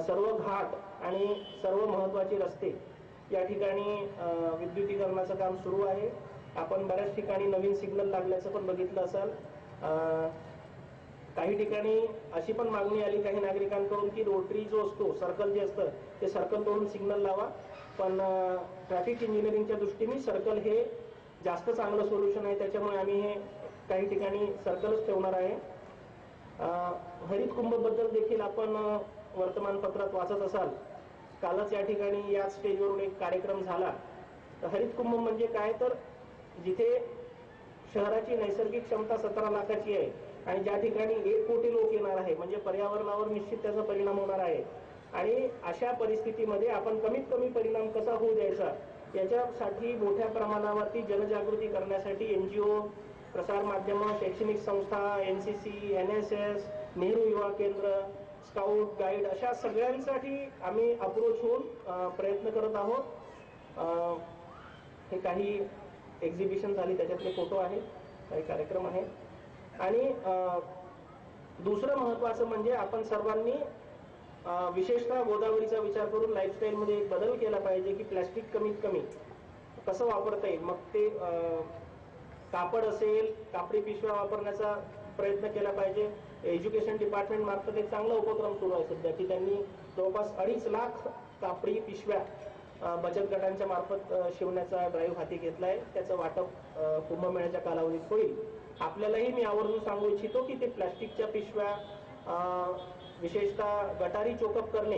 सर्व घाट आणि सर्व महत्त्वाचे रस्ते या ठिकाणी विद्युतीकरणाचं काम सुरू आहे. आपण बऱ्याच ठिकाणी नवीन सिग्नल लागल्याचं पण बघितलं असाल. काही ठिकाणी अशी पण मागणी आली काही नागरिकांकडून की रोटरी जो असतो, सर्कल जे असतं ते सर्कल तोडून सिग्नल लावा. पण ट्रॅफिक इंजिनिअरिंगच्या दृष्टीने सर्कल हे जास्त चांगलं सोल्युशन आहे. त्याच्यामुळे आम्ही हे काही ठिकाणी सर्कलच ठेवणार आहे. हरित कुंभबद्दल देखील आपण वर्तमानपत्रात वाचत असाल. कालच या ठिकाणी याच स्टेजवरून एक कार्यक्रम झाला. हरित कुंभ म्हणजे काय, तर जिथे शहराची नैसर्गिक क्षमता 17 लाखाची आहे आणि ज्या ठिकाणी 1 कोटी लोक येणार आहे म्हणजे पर्यावरणावर निश्चित त्याचा परिणाम होणार आहे. आणि अशा परिस्थितीमध्ये आपण कमीत कमी परिणाम कसा होऊ द्यायचा याच्यासाठी मोठ्या प्रमाणावरती जनजागृती करण्यासाठी NGO, प्रसार माध्यमं, शैक्षणिक संस्था, NCC, NSS, नेहरू युवा केंद्र, स्काउट गाईड अशा सगळ्यांसाठी आम्ही अप्रोच होऊन प्रयत्न करत आहोत. हे काही एक्झिबिशन झाली त्याच्यातले फोटो आहेत, काही कार्यक्रम आहेत. आणि दुसरं महत्त्वाचं म्हणजे आपण सर्वांनी विशेषतः गोदावरीचा विचार करून लाईफस्टाईलमध्ये एक बदल केला पाहिजे की प्लॅस्टिक कमीत कमी कसं वापरता येईल. मग ते कापड असेल, कापडी पिशव्या वापरण्याचा प्रयत्न केला पाहिजे. एज्युकेशन डिपार्टमेंट मार्फत एक चांगला उपक्रम सुरू आहे सध्या की त्यांनी जवळपास 2.5 लाख कापडी पिशव्या बचत गटांच्या मार्फत शिवण्याचा ड्राईव्ह हाती घेतला आहे. त्याचं वाटप कुंभमेळ्याच्या कालावधीत होईल. आपल्यालाही मी आवर्जून सांगू इच्छितो की ते प्लॅस्टिकच्या पिशव्या विशेषतः गटारी चोकअप करणे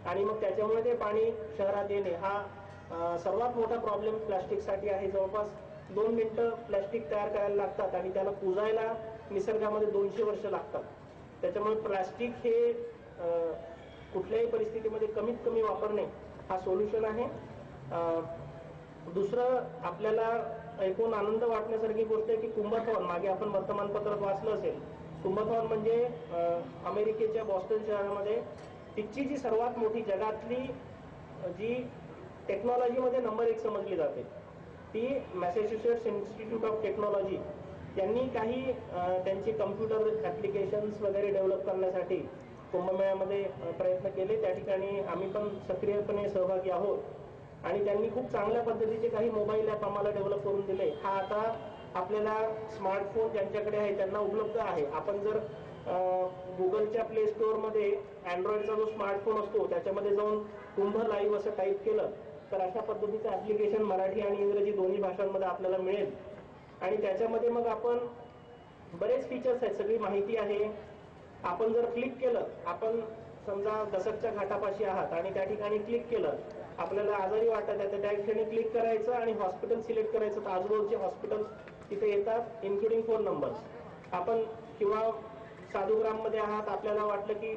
आणि मग त्याच्यामुळे ते पाणी शहरात येणे हा सर्वात मोठा प्रॉब्लेम प्लास्टिकसाठी आहे. जवळपास 2 मिनिटं प्लॅस्टिक तयार करायला लागतात आणि त्याला कुजायला निसर्गामध्ये 200 वर्ष लागतात. त्याच्यामुळे प्लॅस्टिक हे कुठल्याही परिस्थितीमध्ये कमीत कमी वापरणे हा सोल्युशन आहे. दुसरं आपल्याला ऐकून आनंद वाटण्यासारखी गोष्ट आहे की कुंभथॉन, मागे आपण वर्तमानपत्रात वाचलं असेल, कुंभथॉन म्हणजे अमेरिकेच्या बॉस्टन शहरामध्ये तिची जी सर्वात मोठी जगातली जी टेक्नॉलॉजीमध्ये नंबर 1 समजली जाते ती मॅसेच्युसेट्स इन्स्टिट्यूट ऑफ टेक्नॉलॉजी यांनी काही त्यांचे कम्प्युटर ॲप्लिकेशन्स वगैरे डेव्हलप करण्यासाठी कुंभमेळ्यामध्ये प्रयत्न केले. त्या ठिकाणी आम्ही पण सक्रियपणे सहभागी आहोत आणि त्यांनी खूप चांगल्या पद्धतीचे काही मोबाईल ॲप आम्हाला डेव्हलप करून दिले. हा आता आपल्याला स्मार्टफोन ज्यांच्याकडे आहे त्यांना उपलब्ध आहे. आपण जर गुगलच्या प्ले स्टोअरमध्ये अँड्रॉइडचा जो स्मार्टफोन असतो त्याच्यामध्ये जाऊन कुंभ लाईव्ह असं टाईप केलं तर अशा पद्धतीचं ॲप्लिकेशन मराठी आणि इंग्रजी दोन्ही भाषांमध्ये आपल्याला मिळेल आणि त्याच्यामध्ये मग आपण बरेच फीचर्स आहेत, सगळी माहिती आहे. आपण जर क्लिक केलं, आपण समजा दसकच्या घाटापाशी आहात आणि त्या ठिकाणी क्लिक केलं, आपल्याला आजारी वाटत आहे तर त्या ठिकाणी क्लिक करायचं आणि हॉस्पिटल सिलेक्ट करायचं तर आजूबाजूचे हॉस्पिटल तिथे येतात इन्क्लुडिंग फोन नंबर्स. आपण किंवा साधुग्राममध्ये आहात, आपल्याला वाटलं की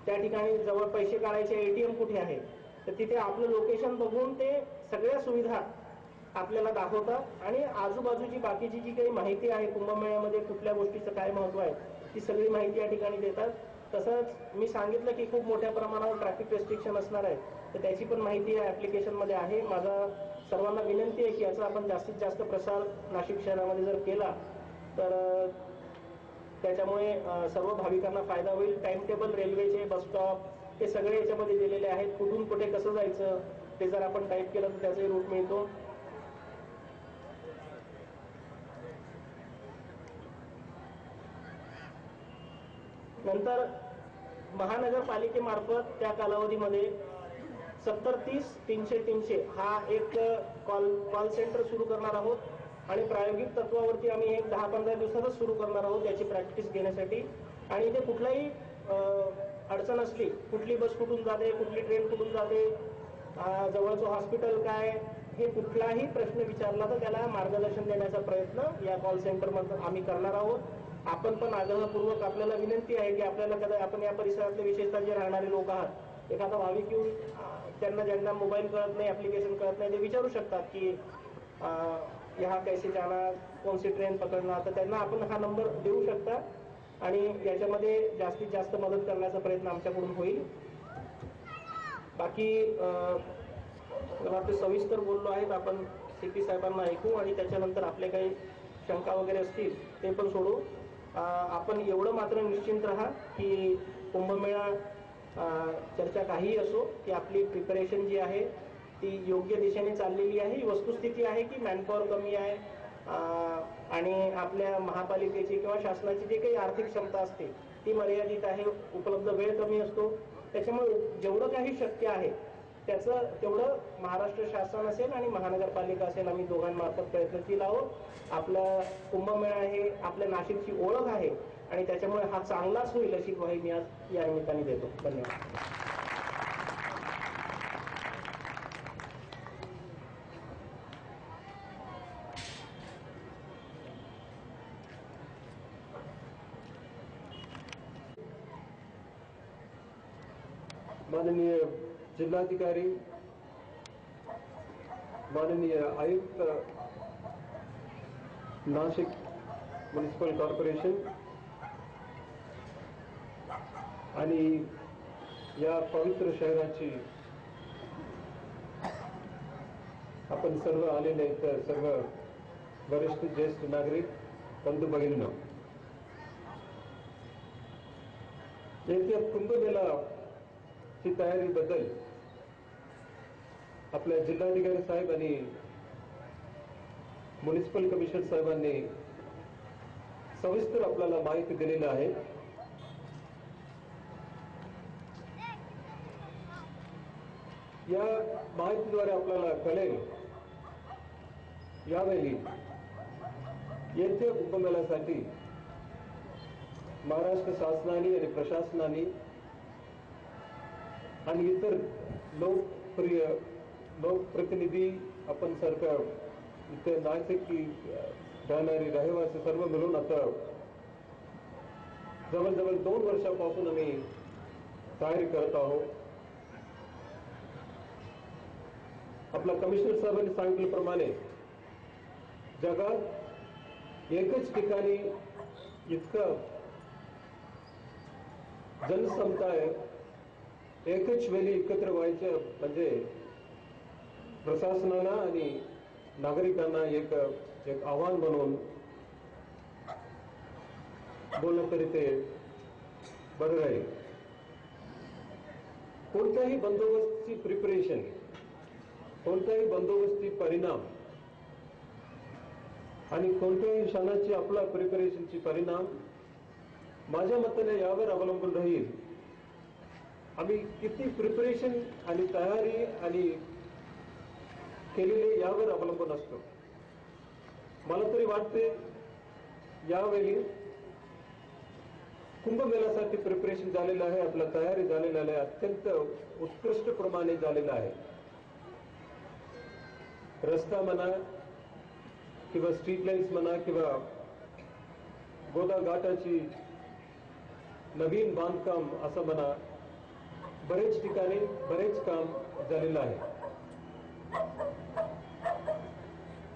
त्या ठिकाणी जवळ पैसे काढायचे ATM कुठे आहे तर तिथे आपलं लोकेशन बघून ते सगळ्या सुविधा आपल्याला दाखवतात आणि आजूबाजूची बाकीची जी काही माहिती आहे कुंभमेळ्यामध्ये कुठल्या गोष्टीचं काय महत्व आहे ती सगळी माहिती या ठिकाणी देतात. तसंच मी सांगितलं की खूप मोठ्या प्रमाणावर ट्रॅफिक रेस्ट्रिक्शन असणार आहे तर त्याची पण माहिती या ॲप्लिकेशनमध्ये आहे. माझा सर्वांना विनंती आहे की याचा आपण जास्तीत जास्त प्रसार नाशिक शहरामध्ये जर केला तर त्याच्यामुळे सर्व भाविकांना फायदा होईल. टाइम टेबल, रेल्वेचे बस स्टॉप हे सगळे याच्यामध्ये दिलेले आहेत. कुठून कुठे कसं जायचं ते जर आपण टाईप केलं तर त्याचाही रूट मिळतो. नंतर महानगरपालिकेमार्फत त्या कालावधीमध्ये 70-30-300-300 हा एक कॉल सेंटर सुरू करणार आहोत आणि प्रायोगिक तत्वावरती आम्ही एक 10-15 दिवसातच सुरू करणार आहोत याची प्रॅक्टिस घेण्यासाठी. आणि इथे कुठलाही अडचण असली, कुठली बस कुठून जाते, कुठली ट्रेन कुठून जाते, जवळचं हॉस्पिटल काय, हे कुठलाही प्रश्न विचारला तर त्याला मार्गदर्शन देण्याचा प्रयत्न या कॉल सेंटरमधून आम्ही करणार आहोत. आपण पण आग्रहपूर्वक आपल्याला विनंती आहे की आपल्याला कदा आपण या परिसरातले विशेषतः जे राहणारे लोक आहात, एखादा भाविक येऊन ज्यांना मोबाईल कळत नाही, ॲप्लिकेशन कळत नाही, ते विचारू शकतात की यहाँ कैसे जाना, कोणती ट्रेन पकडणार, तर त्यांना आपण हा नंबर देऊ शकता आणि याच्यामध्ये जास्तीत जास्त मदत करण्याचा प्रयत्न आमच्याकडून होईल. बाकी मला वाटतं सविस्तर बोललो आहेत. आपण CP साहेबांना ऐकू आणि त्याच्यानंतर आपले काही शंका वगैरे असतील ते पण सोडू. आपण एवढं मात्र निश्चिंत राहा की कुंभमेळा चर्चा काहीही असो की आपली प्रिपरेशन जी आहे ती योग्य दिशेने चाललेली आहे. ही वस्तुस्थिती आहे की मॅनपॉवर कमी आहे आणि आपल्या महापालिकेची किंवा शासनाची जी काही आर्थिक क्षमता असते ती मर्यादित आहे, उपलब्ध वेळ कमी असतो. त्याच्यामुळे जेवढं काही शक्य आहे त्याचं तेवढं महाराष्ट्र शासन असेल आणि महानगरपालिका असेल आम्ही दोघांमार्फत प्रयत्नशील आहोत. आपला कुंभमेळा हे आपल्या नाशिकची ओळख आहे आणि त्याच्यामुळे हा चांगलाच होईल अशी ग्वाही मी आज या निमित्ताने देतो. धन्यवाद. माननीय जिल्हाधिकारी, माननीय आयुक्त नाशिक म्युनिसिपल कॉर्पोरेशन आणि या पवित्र शहराची आपण सर्व आलेले सर्व वरिष्ठ ज्येष्ठ नागरिक बंधू भगिनींनो, येत्या कुंभमेळ्याची तयारीबद्दल आपल्या जिल्हाधिकारी साहेब आणि म्युनिसिपल कमिशनर साहेबांनी सविस्तर आपल्याला माहिती दिलेली आहे. या माहितीद्वारे आपल्याला कळेल यावेळी येत्या कुंभमेळ्यासाठी महाराष्ट्र शासनाने आणि प्रशासनाने आणि इतर लोकप्रतिनिधी, आपण सरकार इथे नाशिक की राहणारी रहिवासी सर्व मिळून आता जवळजवळ 2 वर्षापासून आम्ही तयारी करत आहोत. आपला कमिशनर साहेबांनी सांगितल्याप्रमाणे जगात एकच ठिकाणी इतकं जनसंख्या आहे, एकच वेळी एकत्र व्हायचं म्हणजे प्रशासनाला आणि नागरिकांना एक आव्हान म्हणून बोललं तरी ते बरं राहील. कोणत्याही बंदोबस्तची प्रिपरेशन, कोणत्याही बंदोबस्ती परिणाम आणि कोणत्याही क्षणाची आपला प्रिपरेशनची परिणाम माझ्या मताने यावर अवलंबून राहील आम्ही किती प्रिपरेशन आणि तयारी आणि केलेले यावर अवलंबून असतो. मला तरी वाटते यावेळी कुंभमेळ्यासाठी प्रिपरेशन झालेलं आहे, आपला तयारी झालेला आहे, अत्यंत उत्कृष्ट प्रमाणे झालेला आहे. रस्ता म्हणा किंवा स्ट्रीट लाईन्स म्हणा किंवा गोदा घाटाची नवीन बांधकाम असं म्हणा, बरेच ठिकाणी बरेच काम झालेलं आहे.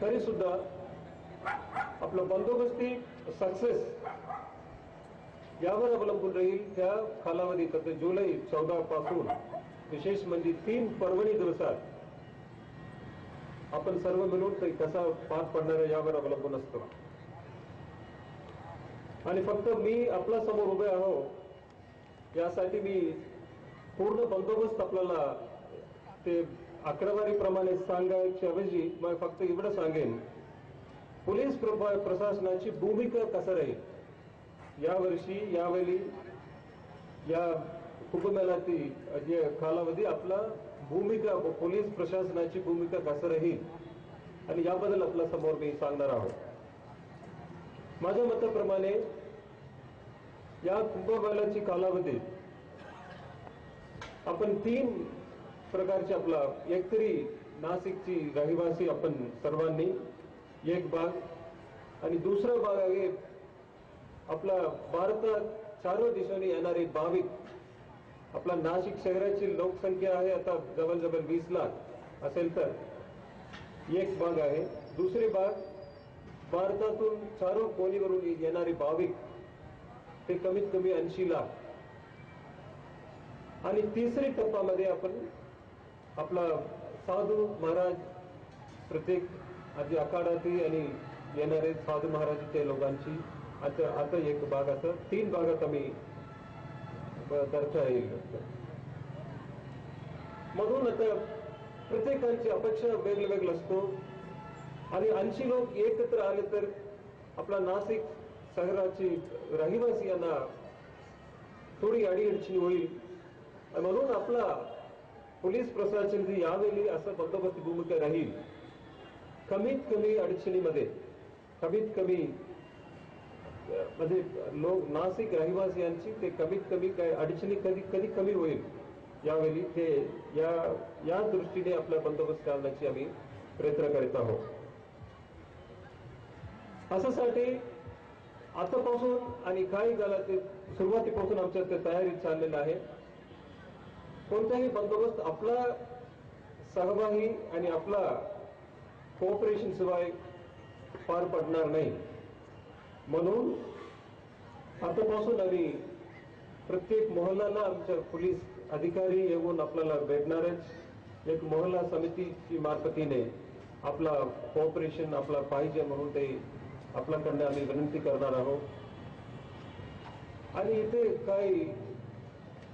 तरी सुद्धा आपलं बंदोबस्ती सक्सेस यावर अवलंबून राहील. त्या कालावधीत आता जुलै 14 पासून विशेष म्हणजे 3 पर्वणी दिवसात आपण सर्व मिळून ते कसा पार पडणार आहे यावर अवलंबून असतो. आणि फक्त मी आपल्या समोर उभे आहो यासाठी मी पूर्ण बंदोबस्त आपल्याला ते आकडेवारीप्रमाणे सांगायच्या ऐवजी मग फक्त एवढं सांगेन, पोलीस प्रशासनाची भूमिका कसं राहील यावर्षी यावेळी या कुंभमेळ्याची जे कालावधी आपला भूमिका पोलीस प्रशासनाची भूमिका कसं राहील आणि याबद्दल आपल्या समोर मी सांगणार आहोत. माझ्या मताप्रमाणे या कुंभमेळ्याची कालावधी आपण 3 प्रकारचे आपला एकतरी नाशिकची रहिवासी आपण सर्वांनी एक भाग आणि दुसरा भाग आहे आपला भारतात चारो दिशांनी येणारे भाविक. आपला नाशिक शहराची लोकसंख्या आहे आता जवळजवळ 20 लाख असेल तर एक भाग आहे. दुसरे भाग भारतातून चारो कोणीवरून येणारे भाविक ते कमीत कमी 80 लाख. आणि तिसरी टप्प्यामध्ये आपण आपला साधू महाराज प्रत्येक आधी आखाडातील आणि येणारे साधू महाराजच्या लोकांची आता एक भाग असं 3 भागात आम्ही करता येईल. म्हणून आता प्रत्येकाची अपेक्षा वेगवेगळा असतो आणि 80 लोक एकत्र आले तर आपला नाशिक शहराची रहिवासियांना थोडी अडीअडचणी होईल. म्हणून आपला पोलीस प्रशासन यावेळी असं बंदोबस्त भूमिका राहील. कमीत कमी अडचणीमध्ये कमीत कमी म्हणजे लोक नाशिक रहिवासियांची ते कमीत कमी काय अडचणी कधी कमी होईल यावेळी ते या दृष्टीने आपला बंदोबस्त करण्याची आम्ही प्रयत्न करीत आहोत. अशासाठी आतापासून आणि काही काळात सुरुवातीपासून आमच्या ते तयारी चाललेलं आहे. कोणताही बंदोबस्त आपला सहभागी आणि आपला कोऑपरेशन शिवाय पार पडणार नाही. म्हणून आतापासून आम्ही प्रत्येक मोहल्ल्याला आमच्या पोलीस अधिकारी येऊन आपल्याला भेटणारच. एक मोहल्ला समितीची मार्फतीने आपला कोऑपरेशन आपला पाहिजे म्हणून ते आपल्याकडनं आम्ही विनंती करणार आहोत. आणि इथे काही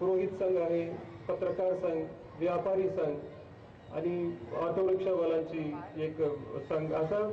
पुरोहित संघ आहे, पत्रकार संघ, व्यापारी संघ आणि ऑटो रिक्षावाल्यांची एक संघ असा